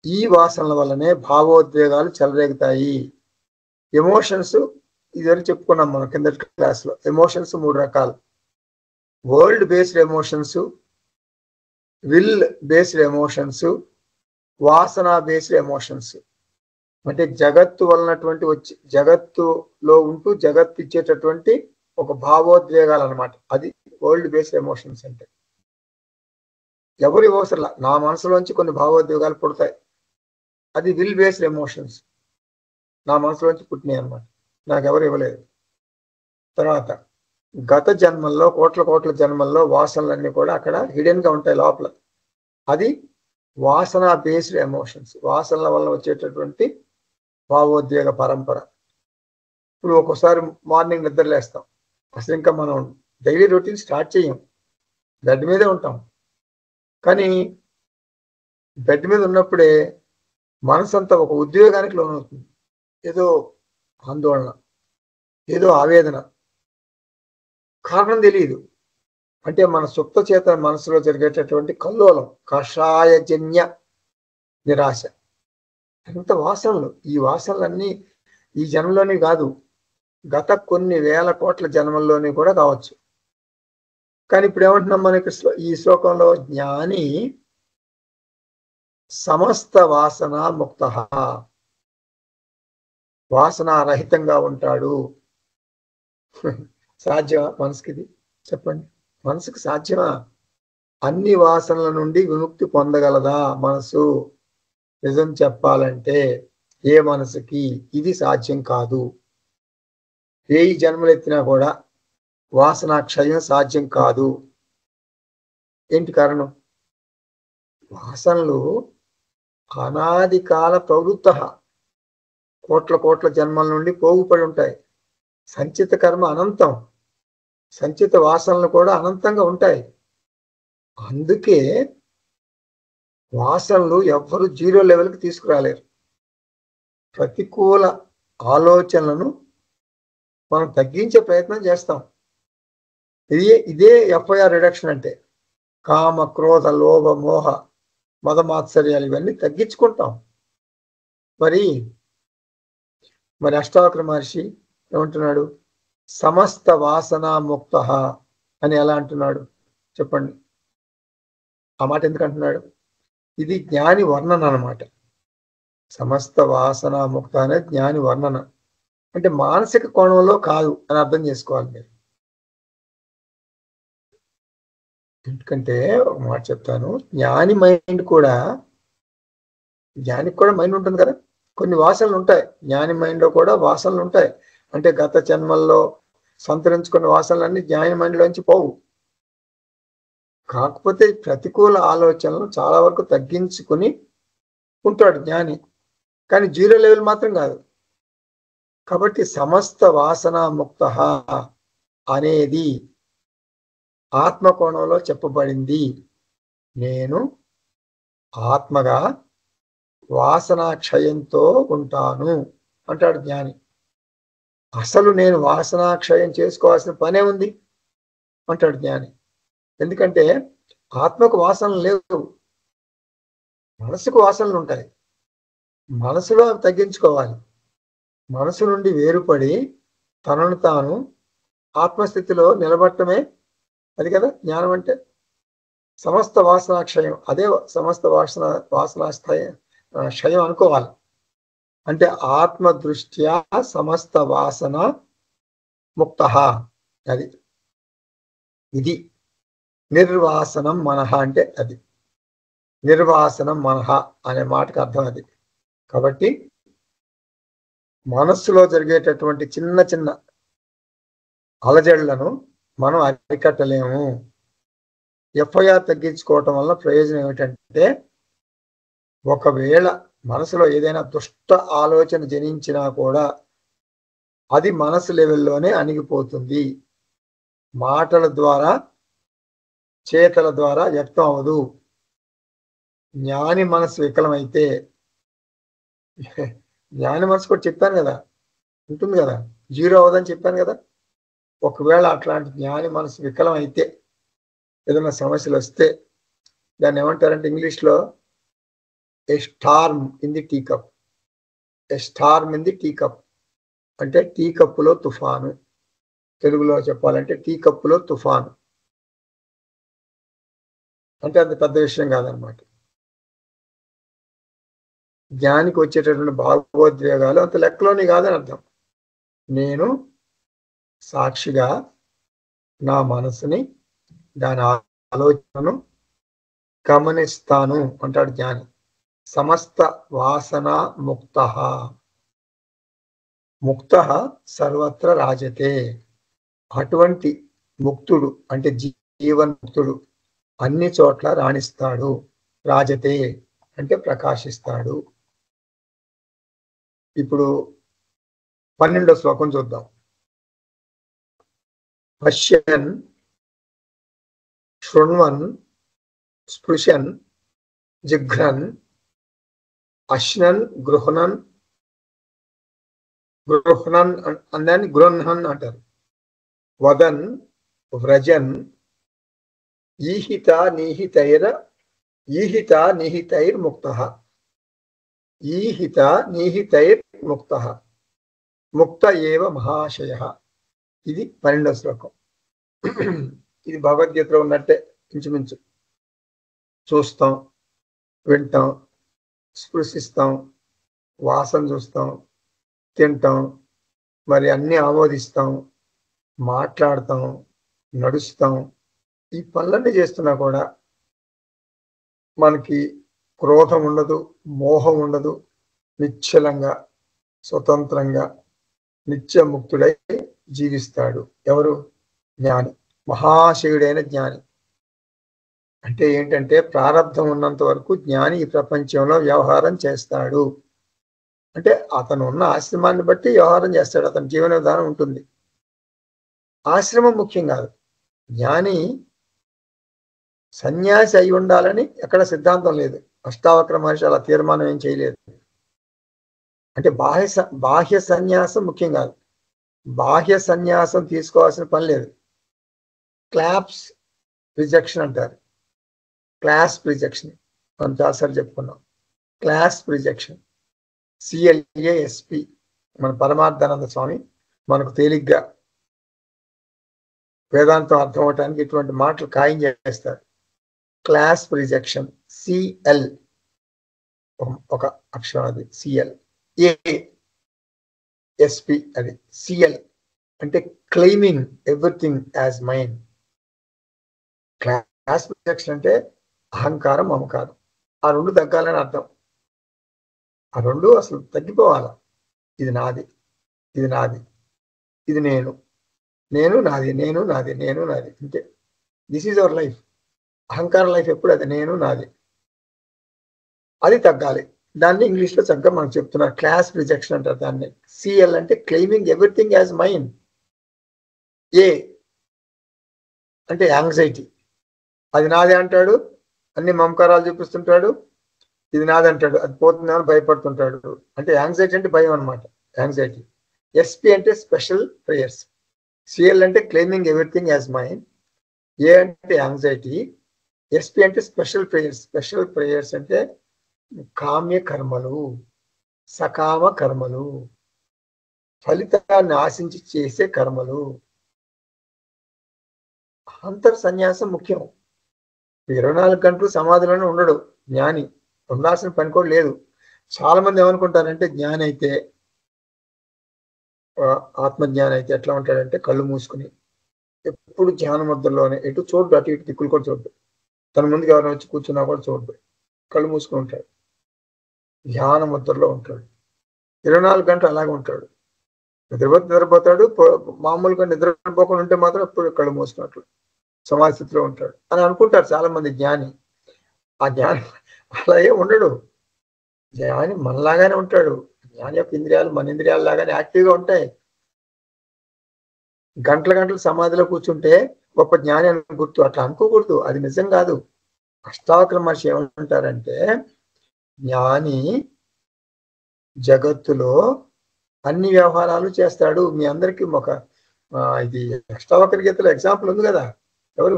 ఈ వాసనల వల్లనే భావోద్వేగాలు చెలరేగుతాయి. ఎమోషన్స్ ఇదివరకు చెప్పుకున్నాం మనం కిందటి క్లాస్లో. ఎమోషన్స్ 3 రకాలు. World based emotions, will based emotions, వాసన బేస్డ్ ఎమోషన్స్. అంటే జగత్తు వలనటువంటి వచ్చి జగత్తులో ఉంటూ జగత్తు ఇచ్చేటటువంటి ఒక భావోద్వేగాలు అనమాట. అది వరల్డ్ బేస్డ్ ఎమోషన్స్ అంటే. ఎవరి అవసరంలా నా మనసులోంచి కొన్ని భావోద్వేగాలు పుడతాయి. అది విల్ బేస్డ్ ఎమోషన్స్. నా మనసులోంచి పుట్టినాయి అనమాట, నాకెవరు ఇవ్వలేదు. తర్వాత గత జన్మల్లో కోట్ల జన్మల్లో వాసనలన్నీ కూడా అక్కడ హిడెన్ గా ఉంటాయి లోపల. అది వాసన బేస్డ్ ఎమోషన్స్, వాసనల వల్ల వచ్చేటటువంటి భావోద్వేగ పరంపర. ఇప్పుడు ఒక్కోసారి మార్నింగ్ నిద్రలేస్తాం, అసలు ఇంకా మనం డైలీ రొటీన్ స్టార్ట్ చేయం, బెడ్ మీదే ఉంటాం. కానీ బెడ్ మీద ఉన్నప్పుడే మనసంతా ఒక ఉద్వేగానికి లోనవుతుంది. ఏదో ఆందోళన, ఏదో ఆవేదన, కారణం తెలియదు. అంటే మన సుప్త చేత మనసులో జరిగేటటువంటి కల్లోలం, కషాయజన్య నిరాశ. అంత వాసనలు. ఈ వాసనలన్నీ ఈ జన్మలోని కాదు, గత కొన్ని వేల కోట్ల జన్మల్లోని కూడా కావచ్చు. కానీ ఇప్పుడు ఏమంటున్నాం మనకి ఈ శ్లోకంలో? జ్ఞాని సమస్త వాసన ముక్త, వాసనారహితంగా ఉంటాడు. సాధ్యమా మనసుకిది? చెప్పండి, మనసుకు సాధ్యమా? అన్ని వాసనల నుండి విముక్తి పొందగలదా మనసు? నిజం చెప్పాలంటే ఏ మనసుకి ఇది సాధ్యం కాదు. ఏ జన్మలెత్తినా కూడా వాసనాక్షయం సాధ్యం కాదు. ఏంటి కారణం? వాసనలు అనాది కాల ప్రవృత్త, కోట్ల జన్మల నుండి పోగుపడి ఉంటాయి. సంచిత కర్మ అనంతం, సంచిత వాసనలు కూడా అనంతంగా ఉంటాయి. అందుకే వాసనలు ఎవ్వరు 0 లెవెల్కి తీసుకురాలేరు. ప్రతికూల ఆలోచనలను మనం తగ్గించే ప్రయత్నం చేస్తాం. ఇదే ఎఫ్ఐఆర్ రిడక్షన్ అంటే. కామ క్రోధ లోభ మోహ మదమాత్సర్యాలు ఇవన్నీ తగ్గించుకుంటాం. మరి అష్టావక్ర మహర్షి ఏమంటున్నాడు? సమస్త వాసన ముక్త అని ఎలా అంటున్నాడు చెప్పండి? ఆ మాట ఎందుకు అంటున్నాడు? ఇది జ్ఞాని వర్ణన అన్నమాట. సమస్త వాసన ముక్త అనేది జ్ఞాని వర్ణన. అంటే మానసిక కోణంలో కాదు అని అర్థం చేసుకోవాలి మీరు. ఎందుకంటే ఒక మాట చెప్తాను, జ్ఞాని మైండ్ కూడా, జ్ఞానికి కూడా మైండ్ ఉంటుంది కదా, కొన్ని వాసనలు ఉంటాయి. జ్ఞాని మైండ్లో కూడా వాసనలు ఉంటాయి. అంటే గత జన్మల్లో సంతరించుకున్న వాసనలన్నీ జ్ఞాని మైండ్లోంచి పోవు. కాకపోతే ప్రతికూల ఆలోచనలు చాలా వరకు తగ్గించుకుని ఉంటాడు జ్ఞాని, కానీ 0 లెవెల్ మాత్రం కాదు. కాబట్టి సమస్త వాసన ముక్త అనేది ఆత్మకోణంలో చెప్పబడింది. నేను ఆత్మగా వాసనాక్షయంతో ఉంటాను అంటాడు జ్ఞాని. అసలు నేను వాసనాక్షయం చేసుకోవాల్సిన పనే ఉంది అంటాడు జ్ఞాని. ఎందుకంటే ఆత్మకు వాసనలు లేవు, మనసుకు వాసనలు ఉంటాయి. మనసులో అవి తగ్గించుకోవాలి. మనసు నుండి వేరుపడి తనను తాను ఆత్మస్థితిలో నిలబడటమే అది కదా జ్ఞానం అంటే. సమస్త వాసనాక్షయం, అదే సమస్త క్షయం అనుకోవాలి. అంటే ఆత్మ దృష్ట్యా సమస్త వాసన ముక్త. అది ఇది నిర్వాసనం మనః అంటే అది. నిర్వాసనం మనః అనే మాటకు అర్థం అది. కాబట్టి మనస్సులో జరిగేటటువంటి చిన్న చిన్న అలజడులను మనం అరికట్టలేము. ఎఫ్ఐఆర్ తగ్గించుకోవటం వల్ల ప్రయోజనం ఏమిటంటే, ఒకవేళ మనసులో ఏదైనా దుష్ట ఆలోచన జనించినా కూడా అది మనసు లెవెల్లోనే అణిగిపోతుంది. మాటల ద్వారా చేతల ద్వారా వ్యక్తం అవదు. జ్ఞాని మనసు వికలమైతే, జ్ఞాని మనసు కూడా చెప్పాను కదా ఉంటుంది కదా, 0 అవదని చెప్పాను కదా. ఒకవేళ అట్లాంటి జ్ఞాని మనసు వికలం అయితే, ఏదైనా సమస్యలు వస్తే దాన్ని ఏమంటారంటే ఇంగ్లీష్లో a storm in the tea cup. A storm in the tea cup అంటే టీ కప్పులో తుఫాను. తెలుగులో చెప్పాలంటే టీ కప్పులో తుఫాను అంటే అంత పెద్ద విషయం కాదనమాట. జ్ఞానికి వచ్చేటటువంటి భావోద్వేగాలు అంత లెక్కలోని కాదని అర్థం. నేను సాక్షిగా నా మనసుని, దాని ఆలోచనను గమనిస్తాను అంటాడు జ్ఞాని. సమస్త వాసన ముక్త. ముక్త సర్వత్ర రాజతే. అటువంటి ముక్తుడు అంటే జీవన్ముక్తుడు అన్ని చోట్ల రాణిస్తాడు. రాజతే అంటే ప్రకాశిస్తాడు. ఇప్పుడు 12వ శ్లోకం చూద్దాం. పశ్యన్ శృణ్వన్ స్పృశన్ జిఘ్రన్ అశ్నన్ గృహ్ణన్ అన్నాన్ని గృహ్ణన్ అంటారు. వదన్ వ్రజన్ ఈహిత నిహితైర్ ముక్తః. ఈహిత నిహితైర్ ముక్తః. ముక్త ఏవ మహాశయః. ఇది 12వ శ్లోకం. ఇది భగవద్గీతలో ఉన్నట్టే ఇంచుమించు. చూస్తాం, వింటాం, స్పృశిస్తాం, వాసన చూస్తాం, తింటాం, మరి అన్ని ఆమోదిస్తాం, మాట్లాడతాం, నడుస్తాం. ఈ పనులన్నీ చేస్తున్నా కూడా మనకి క్రోధం ఉండదు, మోహం ఉండదు. నిశ్చలంగా స్వతంత్రంగా నిత్యముక్తుడై జీవిస్తాడు. ఎవరు? జ్ఞాని, మహాశయుడైన జ్ఞాని. అంటే ఏంటంటే ప్రారంధం ఉన్నంత వరకు జ్ఞాని ఈ ప్రపంచంలో వ్యవహారం చేస్తాడు. అంటే అతను ఉన్న ఆశ్రమాన్ని బట్టి వ్యవహారం చేస్తాడు. అతని జీవన విధానం ఉంటుంది. ఆశ్రమం ముఖ్యం కాదు. జ్ఞాని సన్యాసి అయి ఉండాలని ఎక్కడ సిద్ధాంతం లేదు. అష్టావక్ర మహర్షి అలా తీర్మానం ఏం చేయలేదు. అంటే బాహ్య సన్యాసం ముఖ్యం కాదు. బాహ్య సన్యాసం తీసుకోవాల్సిన పని లేదు. క్లాప్స్ రిజెక్షన్ అంటారు. క్లాస్ రిజెక్షన్ మనం చాలాసార్లు చెప్పుకున్నాం. క్లాస్ రిజెక్షన్ CLASP మన పరమార్థానంద స్వామి మనకు తేలిగ్గా వేదాంతం అర్థం అవటానికి ఇటువంటి మాటలు ఖాయం చేస్తారు. క్లాస్ రిజెక్షన్ CL ఒక అక్షరం, అది CL. ASP అది CL అంటే claiming everything as mine. Class rejection అంటే అహంకారం, మమకారం, ఆ రెండు తగ్గాలని అర్థం. ఆ రెండు అసలు తగ్గిపోవాలి. ఇది నాది, ఇది నాది, ఇది నేను, నేను నాది, నేను నాది, నేను నాది, అంతే. This is our life. అహంకార లైఫ్ ఎప్పుడు అది నేను నాది, అది తగ్గాలి. దాన్ని ఇంగ్లీష్లో చక్కగా మనం చెప్తున్నారు, క్లాస్ రిజెక్షన్ అంటారు దాన్ని. CL అంటే claiming everything as mine. A అంటే యాంగ్జైటీ, అది నాదే అంటాడు, అన్ని మమకారాలు చూపిస్తుంటాడు, ఇది నాది అంటాడు, అది పోతుందని భయపడుతుంటాడు. అంటే యాంగ్జైటీ అంటే భయం అనమాట, యాంగ్జైటీ. SP అంటే స్పెషల్ ప్రేయర్స్. CL అంటే claiming everything as mine. A అంటే యాంగ్జైటీ. SP అంటే స్పెషల్ ప్రేయర్స్. స్పెషల్ ప్రేయర్స్ అంటే కామ్య కర్మలు, సకామ కర్మలు, ఫలితాన్ని ఆశించి చేసే కర్మలు. అంతర్ సన్యాసం ముఖ్యం. 24 గంటలు సమాధిలోనే ఉండడు జ్ఞాని, ఉండాల్సిన పని కూడా లేదు. చాలా మంది ఏమనుకుంటారంటే జ్ఞాని అయితే, ఆత్మజ్ఞాని అయితే ఎట్లా ఉంటాడంటే కళ్ళు మూసుకుని ఎప్పుడు ధ్యాన ముద్రలోనే, ఎటు చూడు, అటు ఇటు దిక్కులు కూడా చూడు, తన ముందుకు ఎవరైనా వచ్చి కూర్చున్నా కూడా చూడు, కళ్ళు మూసుకుని ఉంటాడు, ధ్యాన ముద్రలో ఉంటాడు. 24 గంటలు అలాగే ఉంటాడు. నిద్రపోతాడు, మామూలుగా నిద్రపోకుండా ఉంటే మాత్రం ఎప్పుడు కళ్ళు మూసుకున్నట్లు సమాధి స్థితిలో ఉంటాడు అని అనుకుంటారు చాలా మంది జ్ఞాని. ఆ జ్ఞాని అలాగే ఉండడు. జ్ఞాని మనలాగానే ఉంటాడు. జ్ఞాని యొక్క ఇంద్రియాలు మన ఇంద్రియాల లాగానే యాక్టివ్గా ఉంటాయి. గంటల గంటలు సమాధిలో కూర్చుంటే గొప్ప జ్ఞాని అని గుర్తు, అట్లా అనుకోకూడదు, అది నిజం కాదు. అష్టావక్ర మహర్షి ఏమంటారంటే జ్ఞాని జగత్తులో అన్ని వ్యవహారాలు చేస్తాడు. మీ అందరికీ ఒక ఇది అష్టావక్ర గీతలో ఎగ్జాంపుల్ ఉంది కదా. ఎవరు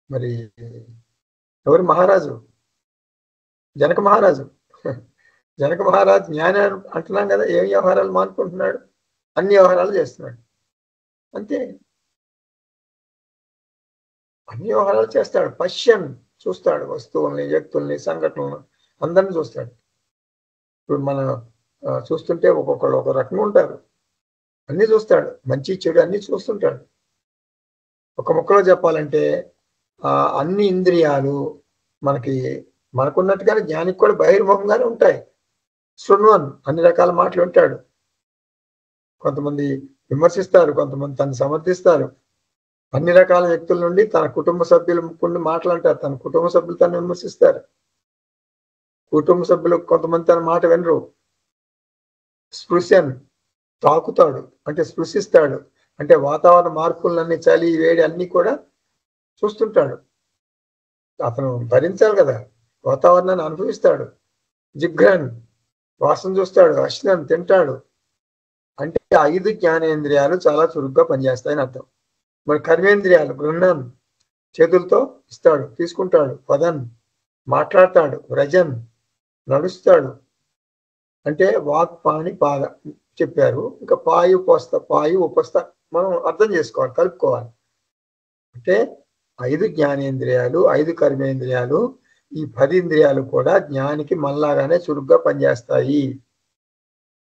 మరి, ఎవరు మహారాజు? జనక మహారాజు. జనక మహారాజు జ్ఞాని అంటున్నాం కదా, ఏ వ్యవహారాలు మానుకుంటున్నాడు? అన్ని వ్యవహారాలు చేస్తున్నాడు, అంతే. అన్ని వ్యవహారాలు చేస్తాడు. పశ్యన్ చూస్తాడు, వస్తువుల్ని, వ్యక్తుల్ని, సంఘటనలను, అందరిని చూస్తాడు. ఇప్పుడు మనం చూస్తుంటే ఒక్కొక్కళ్ళు ఒక రకంగా ఉంటారు, అన్ని చూస్తాడు, మంచి చెడు అన్ని చూస్తుంటాడు. ఒక ముక్కలో చెప్పాలంటే అన్ని ఇంద్రియాలు మనకున్నట్టుగానే జ్ఞానికి కూడా బహిర్ముఖంగానే ఉంటాయి. శృణ్వన్, అన్ని రకాల మాటలు ఉంటాడు. కొంతమంది విమర్శిస్తారు, కొంతమంది తను సమర్థిస్తారు. అన్ని రకాల వ్యక్తుల నుండి తన కుటుంబ సభ్యుల నుండి మాటలంటారు, తన కుటుంబ సభ్యులు తను విమర్శిస్తారు. కుటుంబ సభ్యులు కొంతమంది తన మాట వినరు. స్పృశన్, తాకుతాడు అంటే స్పృశిస్తాడు, అంటే వాతావరణ మార్పులన్నీ, చలి వేడి అన్ని కూడా చూస్తుంటాడు. అతను భరించాలి కదా, వాతావరణాన్ని అనుభవిస్తాడు. జిఘ్రన్, వాసన చూస్తాడు. అశ్నన్, తింటాడు. అంటే 5 జ్ఞానేంద్రియాలు చాలా చురుగ్గా పనిచేస్తాయని అర్థం. మరి కర్మేంద్రియాలు, గృహ్ణన్, చేతులతో ఇస్తాడు, తీసుకుంటాడు. వదన్, మాట్లాడతాడు. వ్రజన్, నడుస్తాడు. అంటే వాక్, పాణి, పాద చెప్పారు. ఇంకా పాయు, ఉపస్థ, పాయు, ఉపస్థ మనం అర్థం చేసుకోవాలి, కలుపుకోవాలి. అంటే 5 జ్ఞానేంద్రియాలు, 5 కర్మేంద్రియాలు, ఈ 10 ఇంద్రియాలు కూడా జ్ఞానికి మనలాగానే చురుగ్గా పనిచేస్తాయి.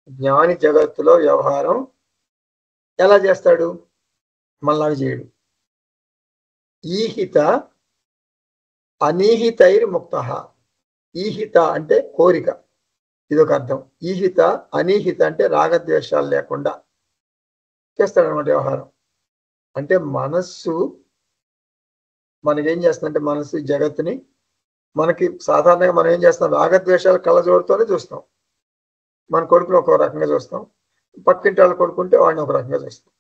జ్ఞాని జగత్తులో వ్యవహారం ఎలా చేస్తాడు? మనలాగా చేయడు. ఈహిత అనీహితైర్ ముక్త. ఈహిత అంటే కోరిక, ఇదొక అర్థం. ఈహిత, అనీహిత అంటే రాగద్వేషాలు లేకుండా చేస్తాడనమాట వ్యవహారం. అంటే మనస్సు మనకేం చేస్తుందంటే, మనస్సు జగత్తుని మనకి సాధారణంగా మనం ఏం చేస్తాం, రాగద్వేషాలు కళ్ళజోడుతోనే చూస్తాం. మన కొడుకుని ఒక రకంగా చూస్తాం, పక్కింటి వాళ్ళు కొడుకుంటే వాడిని ఒక రకంగా చూస్తాం.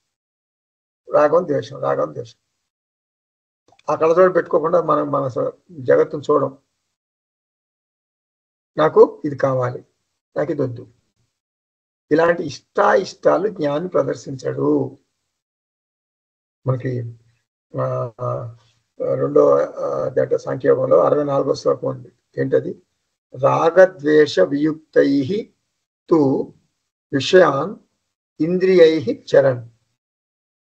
రాగం ద్వేషం, రాగం ద్వేషం. ఆ కళ్ళజోడు పెట్టుకోకుండా మనం మన జగత్తుని చూడం. నాకు ఇది కావాలి, నాకు ఇది వద్దు, ఇలాంటి ఇష్టాలు జ్ఞాని ప్రదర్శించాడు. మనకి రెండో దట సాంఖ్యయోగంలో 64వ శ్లోకం ఉంది. ఏంటది? రాగద్వేష వియుక్తై తు విషయాన్ ఇంద్రియై చరణ్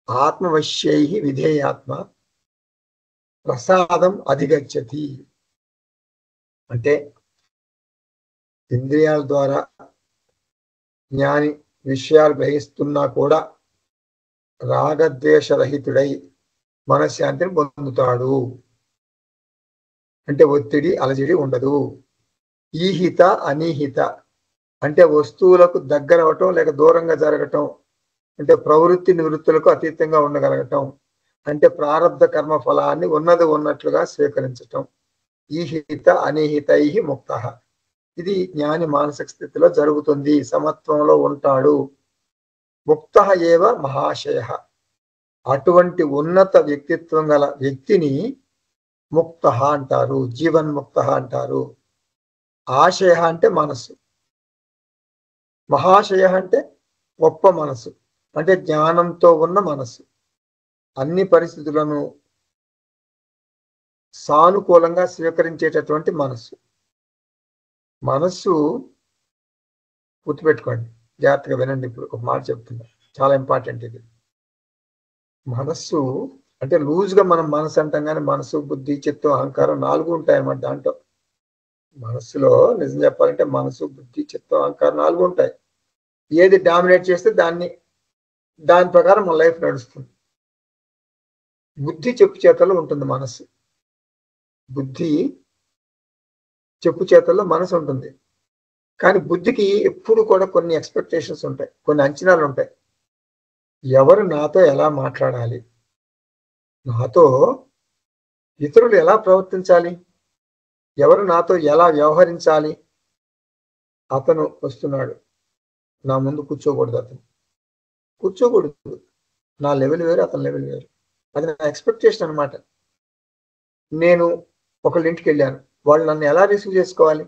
ఆత్మవశ్యై విధేయాత్మ ప్రసాదం అధిగచ్చతి. అంటే ఇంద్రియాల ద్వారా జ్ఞాని విషయాలు గ్రహిస్తున్నా కూడా రాగద్వేషరహితుడై మనశ్శాంతిని పొందుతాడు. అంటే ఒత్తిడి అలజడి ఉండదు. ఈహిత అనిహిత అంటే వస్తువులకు దగ్గర అవటం లేక దూరంగా జరగటం, అంటే ప్రవృత్తి నివృత్తులకు అతీతంగా ఉండగలగటం, అంటే ప్రారబ్ధ కర్మ ఫలాన్ని ఉన్నది ఉన్నట్లుగా స్వీకరించటం. ఈహిత అనిహితై ముక్త. ఇది జ్ఞాని మానసిక స్థితిలో జరుగుతుంది, సమత్వంలో ఉంటాడు. ముక్త ఏవ మహాశయ. అటువంటి ఉన్నత వ్యక్తిత్వం గల వ్యక్తిని ముక్త అంటారు, జీవన్ముక్త అంటారు. ఆశయ అంటే మనసు, మహాశయ అంటే గొప్ప మనసు, అంటే జ్ఞానంతో ఉన్న మనసు, అన్ని పరిస్థితులను సానుకూలంగా స్వీకరించేటటువంటి మనసు. మనస్సు గుర్తుపెట్టుకోండి, జాగ్రత్తగా వినండి. ఇప్పుడు ఒక మాట చెప్తున్నా, చాలా ఇంపార్టెంట్ ఇది. మనస్సు అంటే లూజ్గా మనం మనసు అంటాం, కానీ మనసు, బుద్ధి, చిత్తం, అహంకారం 4 ఉంటాయన్నమాట దాంట్లో. మనస్సులో నిజం చెప్పాలంటే మనసు, బుద్ధి, చిత్తం, అహంకారం 4 ఉంటాయి. ఏది డామినేట్ చేస్తే దాని ప్రకారం మన లైఫ్ నడుస్తుంది. బుద్ధి చెప్పు చేతల్లో ఉంటుంది మనస్సు. బుద్ధి చెప్పు చేతల్లో మనసు ఉంటుంది. కానీ బుద్ధికి ఎప్పుడు కూడా కొన్ని ఎక్స్పెక్టేషన్స్ ఉంటాయి, కొన్ని అంచనాలు ఉంటాయి. ఎవరు నాతో ఎలా మాట్లాడాలి, నాతో ఇతరులు ఎలా ప్రవర్తించాలి, ఎవరు నాతో ఎలా వ్యవహరించాలి. అతను వస్తున్నాడు, నా ముందు కూర్చోకూడదు, అతను కూర్చోకూడదు. నా లెవెల్ వేరు, అతని లెవెల్ వేరు. అది నా ఎక్స్పెక్టేషన్ అనమాట. నేను ఒకళ్ళ ఇంటికి వెళ్ళాను, వాళ్ళు నన్ను ఎలా రిసీవ్ చేసుకోవాలి,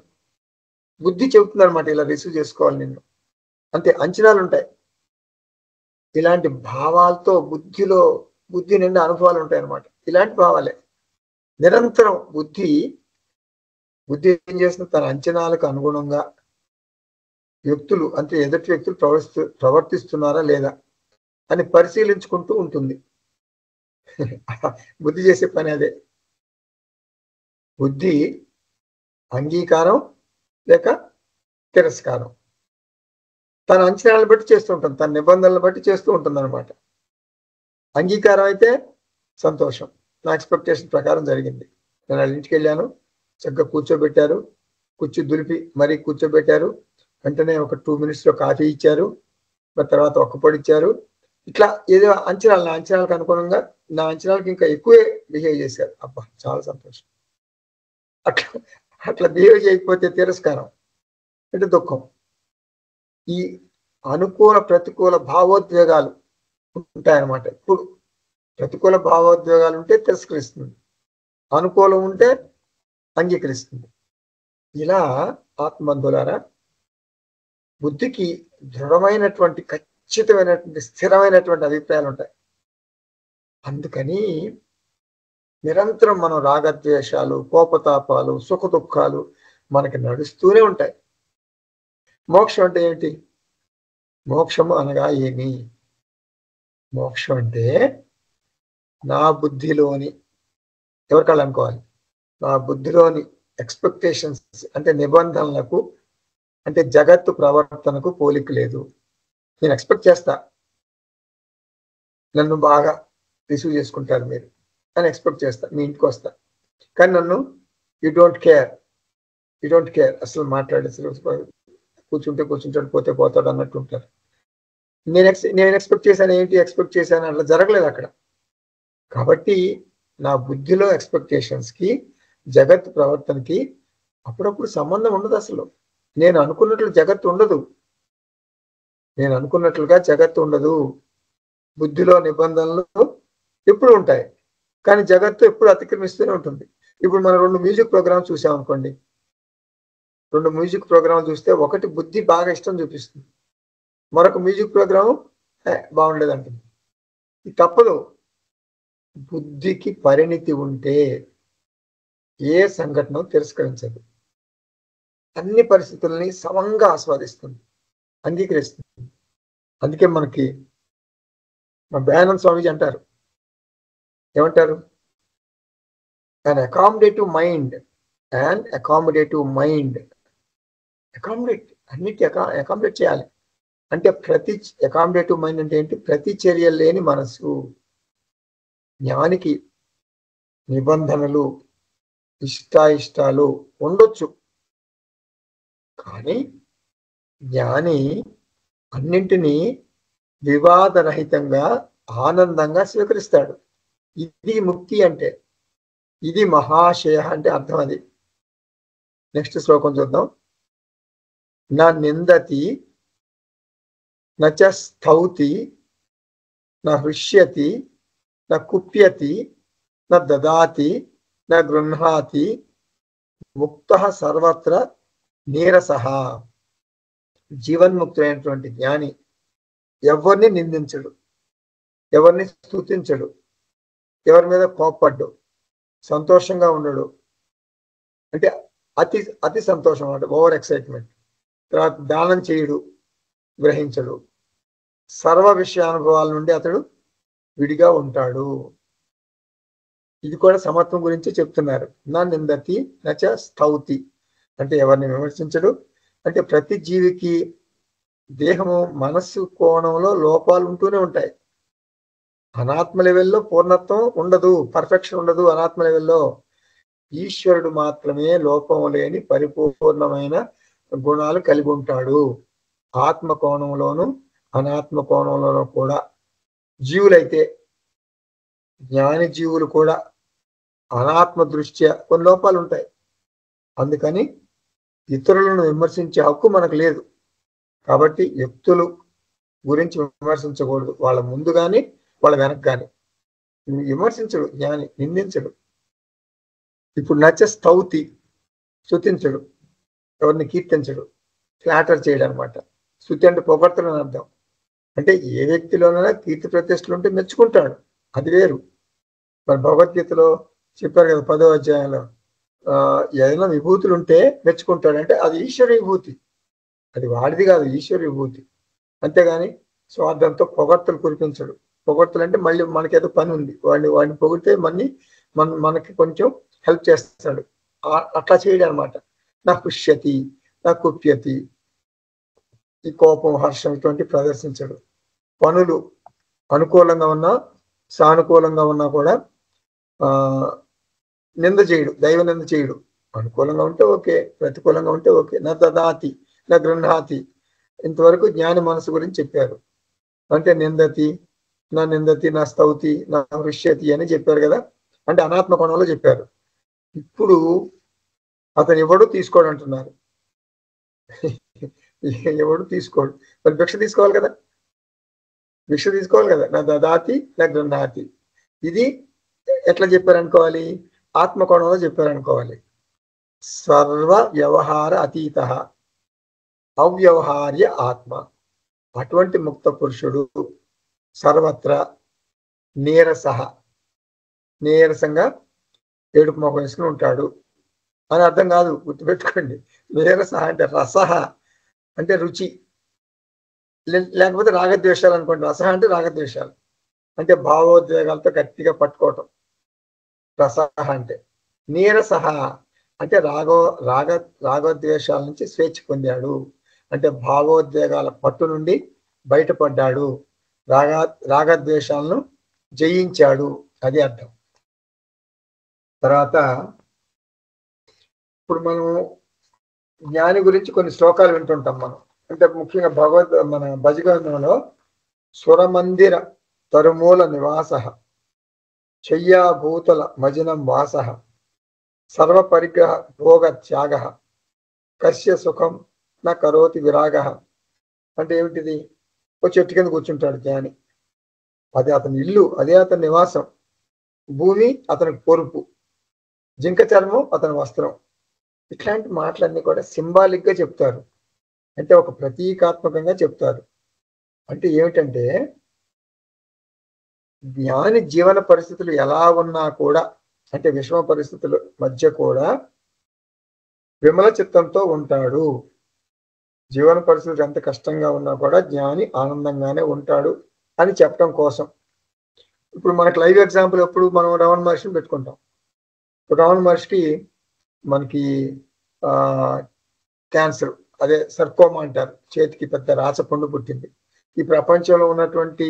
బుద్ధి చెబుతుంది అనమాట, ఇలా రిసీవ్ చేసుకోవాలి నిన్ను. అంతే, అంచనాలు ఉంటాయి. ఇలాంటి భావాలతో బుద్ధి నిండా అనుభవాలు ఉంటాయి అన్నమాట. ఇలాంటి భావాలే నిరంతరం బుద్ధి ఏం చేస్తుంది, తన అంచనాలకు అనుగుణంగా వ్యక్తులు, అంటే ఎదుటి వ్యక్తులు ప్రవర్తిస్తున్నారా లేదా అని పరిశీలించుకుంటూ ఉంటుంది. బుద్ధి చేసే పని అదే. బుద్ధి అంగీకారం లేక తిరస్కారం తన అంచనాలను బట్టి చేస్తూ ఉంటుంది, తన నిబంధనలను బట్టి చేస్తూ ఉంటుంది అనమాట. అంగీకారం అయితే సంతోషం, నా ఎక్స్పెక్టేషన్ ప్రకారం జరిగింది. నేను వాళ్ళ ఇంటికి వెళ్ళాను, చక్కగా కూర్చోబెట్టారు, కూర్చో దులిపి మరీ కూర్చోబెట్టారు. వెంటనే ఒక 2 minutesలో కాఫీ ఇచ్చారు, మరి తర్వాత ఒక్కపొడి ఇచ్చారు. ఇట్లా ఏదో అంచనాలు, నా అంచనాలకు అనుగుణంగా, నా అంచనాలకు ఇంకా ఎక్కువే బిహేవ్ చేశారు. అబ్బా, చాలా సంతోషం. అట్లా బిహేవ్ చేయకపోతే తిరస్కారం, అంటే దుఃఖం. ఈ అనుకూల ప్రతికూల భావోద్వేగాలు ఉంటాయన్నమాట. ఇప్పుడు ప్రతికూల భావోద్వేగాలు ఉంటే తిరస్కరిస్తుంది, అనుకూలం ఉంటే అంగీకరిస్తుంది. ఇలా ఆత్మబంధులారా, బుద్ధికి దృఢమైనటువంటి, ఖచ్చితమైనటువంటి, స్థిరమైనటువంటి అభిప్రాయాలు ఉంటాయి. అందుకని నిరంతరం మనం రాగద్వేషాలు, కోపతాపాలు, సుఖ దుఃఖాలు మనకి నడుస్తూనే ఉంటాయి. మోక్షం అంటే ఏమిటి? మోక్షము అనగా ఏమి? మోక్షం అంటే నా బుద్ధిలోని, ఎవరికాళ్ళు అనుకోవాలి, నా బుద్ధిలోని ఎక్స్పెక్టేషన్స్ అంటే నిబంధనలకు, అంటే జగత్తు ప్రవర్తనకు పోలిక లేదు. నేను ఎక్స్పెక్ట్ చేస్తా, నన్ను బాగా రిసీవ్ చేసుకుంటారు మీరు అని ఎక్స్పెక్ట్ చేస్తా, మీ ఇంటికి వస్తా. కానీ నన్ను యూ డోంట్ కేర్, అసలు కూర్చుంటాడు, పోతే పోతాడు అన్నట్టు ఉంటారు. నేను ఎక్స్పెక్ట్ చేశాను, ఎక్స్పెక్ట్ చేశాను, అట్లా జరగలేదు అక్కడ. కాబట్టి నా బుద్ధిలో ఎక్స్పెక్టేషన్స్కి, జగత్ ప్రవర్తనకి అప్పుడప్పుడు సంబంధం ఉండదు. అసలు నేను అనుకున్నట్లు జగత్తు ఉండదు, నేను అనుకున్నట్లుగా జగత్తు ఉండదు. బుద్ధిలో నిబంధనలు ఎప్పుడు ఉంటాయి, కానీ జగత్తు ఎప్పుడు అతిక్రమిస్తూనే ఉంటుంది. ఇప్పుడు మనం 2 మ్యూజిక్ ప్రోగ్రామ్స్ చూసాం అనుకోండి, 2 మ్యూజిక్ ప్రోగ్రామ్ చూస్తే ఒకటి బుద్ధి బాగా ఇష్టం చూపిస్తుంది, మరొక మ్యూజిక్ ప్రోగ్రాము బాగుండేది అంటుంది. ఇది తప్పదు. బుద్ధికి పరిణితి ఉంటే ఏ సంఘటన తిరస్కరించదు, అన్ని పరిస్థితుల్ని సమంగా ఆస్వాదిస్తుంది, అంగీకరిస్తుంది. అందుకే మనకి మా దయానంద స్వామీజీ అంటారు, ఏమంటారు, an accommodative mind and accommodative mind. Accommodate, అన్నిటి అకామిడేట్ చేయాలి. అంటే ప్రతి అకామిడేటివ్ మైండ్ అంటే ఏంటి? ప్రతి చర్య లేని మనసు. జ్ఞానికి నిబంధనలు, ఇష్టాయిష్టాలు ఉండొచ్చు, కానీ జ్ఞాని అన్నింటినీ వివాదరహితంగా ఆనందంగా స్వీకరిస్తాడు. ఇది ముక్తి అంటే, ఇది మహాశయ అంటే అర్థం అది. నెక్స్ట్ శ్లోకం చూద్దాం. నా నిందతి నచ స్థౌతి నా హృష్యతి నా కుప్యతి నా దదాతి నా గృహ్ణాతి ముక్తః సర్వత్ర నీరసః. జీవన్ముక్తుడైనటువంటి జ్ఞాని ఎవరిని నిందించడు, ఎవరిని స్తుతించడు, ఎవరి మీద కోప్పడ్డు, సంతోషంగా ఉండడు. అంటే అతి అతి సంతోషం అంటే ఓవర్ ఎక్సైట్మెంట్. తర్వాత దానం చేయుడు, గ్రహించడు. సర్వ విషయానుభవాల నుండి అతడు విడిగా ఉంటాడు. ఇది కూడా సమత్వం గురించి చెప్తున్నారు. నా నిందతి నచ స్థౌతి అంటే ఎవరిని విమర్శించడు. అంటే ప్రతి జీవికి దేహము మనస్సు కోణంలో లోపాలు ఉంటూనే ఉంటాయి. అనాత్మ లెవెల్లో పూర్ణత్వం ఉండదు, పర్ఫెక్షన్ ఉండదు. అనాత్మ లెవెల్లో ఈశ్వరుడు మాత్రమే లోపం లేని పరిపూర్ణమైన గుణాలు కలిగి ఉంటాడు. ఆత్మ కోణంలోను అనాత్మ కోణంలోనూ కూడా జీవులైతే, జ్ఞాని జీవులు కూడా అనాత్మ దృష్ట్యా కొన్ని లోపాలు ఉంటాయి. అందుకని ఇతరులను విమర్శించే హక్కు మనకు లేదు. కాబట్టి వ్యక్తులు గురించి విమర్శించకూడదు, వాళ్ళ ముందు కానీ వాళ్ళ వెనక కానీ. విమర్శించడు జ్ఞాని, నిందించడు. ఇప్పుడు నచ్చ స్థౌతి, స్తుతించడు, ఎవరిని కీర్తించడు, ఫ్లాటర్ చేయడం అనమాట. స్తుతి అంటే పొగడ్తలని అర్థం. అంటే ఏ వ్యక్తిలోనైనా కీర్తి ప్రతిష్టలు ఉంటే మెచ్చుకుంటాడు, అది వేరు. మరి భగవద్గీతలో చెప్పారు కదా 10వ అధ్యాయంలో, ఏదైనా విభూతులు ఉంటే మెచ్చుకుంటాడు, అంటే అది ఈశ్వర విభూతి, అది వాడిది కాదు, ఈశ్వర విభూతి. అంతేగాని స్వార్థంతో పొగడ్తలు కురిపించడు. పొగడ్తలు అంటే మళ్ళీ మనకేదో పని ఉంది, వాడిని పొగిడితే మనకి కొంచెం హెల్ప్ చేస్తాడు, అట్లా చేయడం అనమాట. నా పుష్యతి నా కుప్యతి, ఈ కోపం హర్షం ఇటువంటి ప్రదర్శించడు. పనులు అనుకూలంగా ఉన్నా సానుకూలంగా ఉన్నా కూడా నింద చేయడు, దైవ నింద చేయడు. అనుకూలంగా ఉంటే ఓకే, ప్రతికూలంగా ఉంటే ఓకే. నా దదాతి నా గృహ్ణాతి. ఇంతవరకు జ్ఞాని మనసు గురించి చెప్పారు. అంటే నిందతి నా స్తౌతి నా హృష్యతి అని చెప్పారు కదా, అంటే అనాత్మ కోణంలో చెప్పారు. ఇప్పుడు అతను ఎవడు తీసుకోడు అంటున్నారు. ఎవడు తీసుకోడు, మరి భిక్ష తీసుకోవాలి కదా, భిక్ష తీసుకోవాలి కదా. నా దదాతి నా గృహ్ణాతి. ఇది ఎట్లా చెప్పారనుకోవాలి? ఆత్మకోణంలో చెప్పారనుకోవాలి. సర్వ వ్యవహార అతీత అవ్యవహార్య ఆత్మ. అటువంటి ముక్త పురుషుడు సర్వత్ర నీరసంగా ఏడుపు మొఖం వేసుకుని ఉంటాడు అని అర్థం కాదు, గుర్తుపెట్టుకోండి. నీరస అంటే రసహ అంటే రుచి, లేకపోతే రాగద్వేషాలు అనుకోండి. రస అంటే రాగద్వేషాలు, అంటే భావోద్వేగాలతో గట్టిగా పట్టుకోవటం రసహ అంటే. నీరసహ అంటే రాగద్వేషాల నుంచి స్వేచ్ఛ పొందాడు, అంటే భావోద్వేగాల పట్టు నుండి బయటపడ్డాడు, రాగద్వేషాలను జయించాడు, అది అర్థం. తర్వాత ఇప్పుడు మనం జ్ఞాని గురించి కొన్ని శ్లోకాలు వింటుంటాం మనం. అంటే ముఖ్యంగా మన భజగంధంలో సురమందిర తరుమూల నివాస శయ్యాభూతల మజినం వాస సర్వ పరిగ్రహ భోగ త్యాగ కస్య సుఖం నా కరోతి విరాగ. అంటే ఏమిటిది? ఒక చెట్టు కింద కూర్చుంటాడు జ్ఞాని, అది అతని ఇల్లు, అదే అతని నివాసం. భూమి అతనికి పొరుపు, జింక చర్మం అతని వస్త్రం. ఇట్లాంటి మాటలన్నీ కూడా సింబాలిక్ గా చెప్తారు, అంటే ఒక ప్రతీకాత్మకంగా చెప్తారు. అంటే ఏమిటంటే జ్ఞాని జీవన పరిస్థితులు ఎలా ఉన్నా కూడా, అంటే విషమ పరిస్థితుల మధ్య కూడా విమల చిత్తంతో ఉంటాడు. జీవన పరిస్థితులు ఎంత కష్టంగా ఉన్నా కూడా జ్ఞాని ఆనందంగానే ఉంటాడు అని చెప్పడం కోసం. ఇప్పుడు మనకి లైవ్ ఎగ్జాంపుల్ ఎప్పుడు మనం రమణ మహర్షిని పెట్టుకుంటాం. రమణ మహర్షికి మనకి క్యాన్సర్, అదే సర్కోమా అంటారు, చేతికి పెద్ద రాచపుండు పుట్టింది. ఈ ప్రపంచంలో ఉన్నటువంటి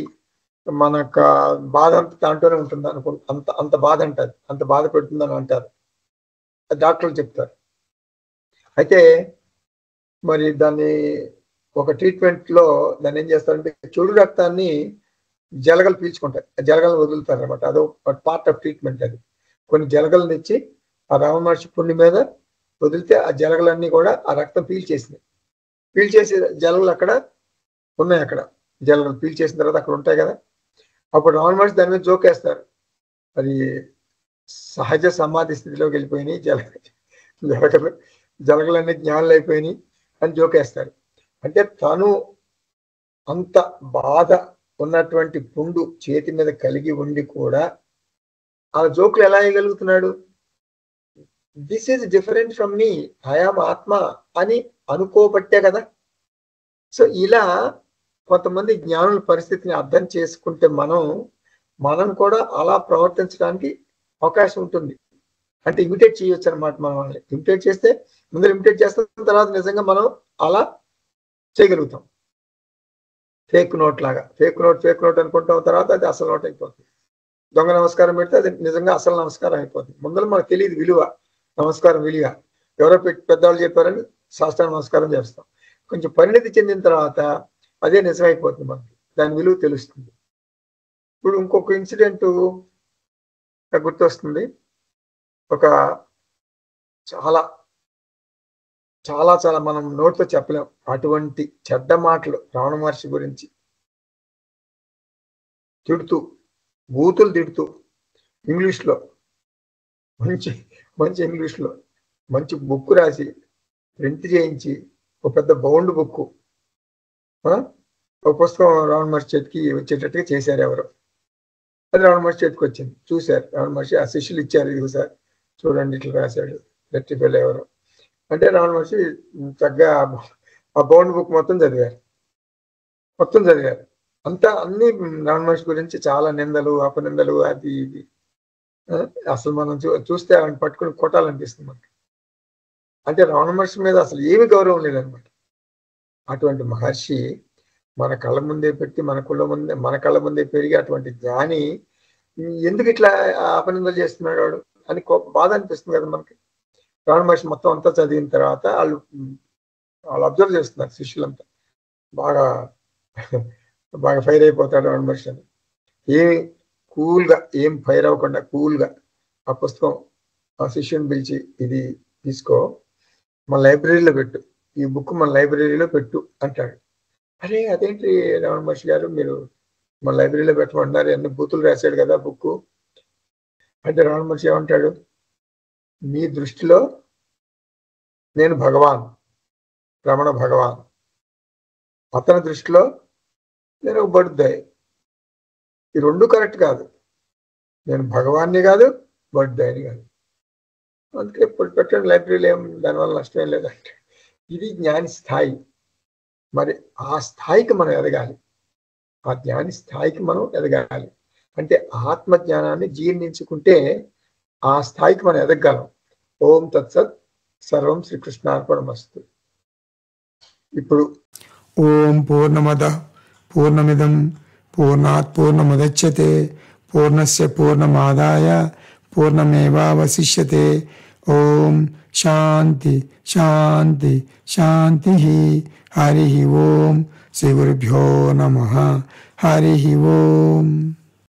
మనకు బాధ అంత దాంట్లోనే ఉంటుంది అంత అంత బాధ అంటారు, అంత బాధ పెడుతుందని అంటారు, డాక్టర్లు చెప్తారు. అయితే మరి దాన్ని ఒక ట్రీట్మెంట్ లో దాన్ని ఏం చేస్తారంటే చెడు రక్తాన్ని జలగలు పీల్చుకుంటాయి, జలగలను వదులుతారు అనమాట. అదో పార్ట్ ఆఫ్ ట్రీట్మెంట్. అది కొన్ని జలగలను తెచ్చి ఆ రమణ మహర్షి పుండి మీద వదిలితే ఆ జలగలన్నీ కూడా ఆ రక్తం పీల్చేసినాయి. పీల్చేసి జలగలు అక్కడ ఉన్నాయి, అక్కడ జలగలు పీల్చేసిన తర్వాత అక్కడ ఉంటాయి కదా. అప్పుడు రమణ మహర్షి దాని మీద జోకేస్తారు. అది సహజ సమాధి స్థితిలోకి వెళ్ళిపోయినాయి జలగలన్నీ జ్ఞానులు అయిపోయినాయి అని జోకేస్తారు. అంటే తను అంత బాధ ఉన్నటువంటి పుండు చేతి మీద కలిగి ఉండి కూడా ఆ జోకులు ఎలా వేయగలుగుతున్నాడు? This is different from me, I'm ఆత్మ అని అనుకోబట్టే కదా. సో ఇలా కొంతమంది జ్ఞానుల పరిస్థితిని అర్థం చేసుకుంటే మనం కూడా అలా ప్రవర్తించడానికి అవకాశం ఉంటుంది. అంటే ఇమిటేట్ చేయొచ్చు అనమాట. మనం ఇమిటేట్ చేస్తే ముందర ఇమిటేట్ చేస్తాం, తర్వాత నిజంగా మనం అలా చేయగలుగుతాం. ఫేక్ నోట్ లాగా, ఫేక్ నోట్ అనుకుంటాం, తర్వాత అది అసలు నోట్ అయిపోతుంది. దొంగ నమస్కారం పెడితే అది నిజంగా అసలు నమస్కారం అయిపోతుంది. ముందర మనకు తెలియదు విలువ, నమస్కారం విలువ. ఎవరో పెద్దవాళ్ళు చెప్పారని శాస్త్ర నమస్కారం చేస్తాం. కొంచెం పరిణితి చెందిన తర్వాత అదే నిజమైపోతుంది, మనకి దాని విలువ తెలుస్తుంది. ఇప్పుడు ఇంకొక ఇన్సిడెంట్ గుర్తొస్తుంది. ఒక చాలా చాలా చాలా మనం నోట్తో చెప్పలేం అటువంటి చెడ్డ మాటలు రమణ మహర్షి గురించి తిడుతూ, బూతులు తిడుతూ, ఇంగ్లీష్లో మంచి మంచి ఇంగ్లీష్లో మంచి బుక్ రాసి ప్రింట్ చేయించి ఒక పెద్ద బౌండ్ బుక్, ఒక పుస్తకం రమణ మహర్షి చేతికి వచ్చేటట్టుగా చేశారు ఎవరు. అది రమణ మహర్షి చేతికి వచ్చింది, చూశారు రమణ మహర్షి. ఆ శిష్యులు ఇచ్చారు, ఇది సార్ చూడండి ఇట్లా రాశాడు రెట్టిఫెల్ ఎవరు అంటే. రమణ మహర్షి చక్కగా ఆ బౌండ్ బుక్ మొత్తం చదివారు. అంతా అన్ని రమణ మహర్షి గురించి చాలా నిందలు, అపనిందలు, అది ఇది. అసలు మనం చూస్తే ఆయన పట్టుకుని కొట్టాలనిపిస్తుంది మనకి. అంటే రమణ మహర్షి మీద అసలు ఏమి గౌరవం లేదనమాట. అటువంటి మహర్షి మన కళ్ళ ముందే పెట్టి మన కళ్ళ ముందే పెరిగి అటువంటి జ్ఞాని ఎందుకు ఇట్లా అపనిందలు చేస్తున్నాడు వాడు అని బాధ అనిపిస్తుంది కదా మనకి. రమణ మహర్షి మొత్తం అంతా చదివిన తర్వాత వాళ్ళు అబ్జర్వ్ చేస్తున్నారు శిష్యులంతా, బాగా ఫైర్ అయిపోతాడు రమణ మహర్షి అని. కూల్గా ఏం ఫైర్ అవ్వకుండా కూల్గా ఆ పుస్తకం ఆ శిష్యుని పిలిచి, ఇది తీసుకో మన లైబ్రరీలో పెట్టు, ఈ బుక్ మన లైబ్రరీలో పెట్టు అంటాడు. అరే అదేంటి రమణ మహర్షి గారు, మీరు మన లైబ్రరీలో పెట్టమంటున్నారు, అన్ని బూతులు రాశాడు కదా బుక్ అంటే. రమణ మహర్షి ఏమంటాడు, మీ దృష్టిలో నేను భగవాన్, రమణ భగవాన్, అతని దృష్టిలో నేను ఒక బడుద్దాయి. ఈ రెండు కరెక్ట్ కాదు, నేను భగవాన్ని కాదు బడుద్దాయిని కాదు. అందుకే ఇప్పుడు పెట్టండి లైబ్రరీలో, ఏం దానివల్ల నష్టం లేదంటే. ఇది జ్ఞాని స్థాయి. మరి ఆ స్థాయికి మనం ఎదగాలి, ఆ జ్ఞాని స్థాయికి మనం ఎదగాలి. అంటే ఆత్మ జ్ఞానాన్ని జీర్ణించుకుంటే ఆ స్థాయికి మనం ఎదగలం. ఓం తత్సత్, సర్వం శ్రీకృష్ణార్పణమస్తు. ఇప్పుడు ఓం పూర్ణమద పూర్ణమిదం పూర్ణాత్ పూర్ణముదచ్యతే పూర్ణస్య పూర్ణమాదాయ పూర్ణమేవావశిష్యతే. ఓం శాంతి శాంతి శాంతి. హరి ఓం. శ్రీ గురుభ్యో నమః. హరి ఓం.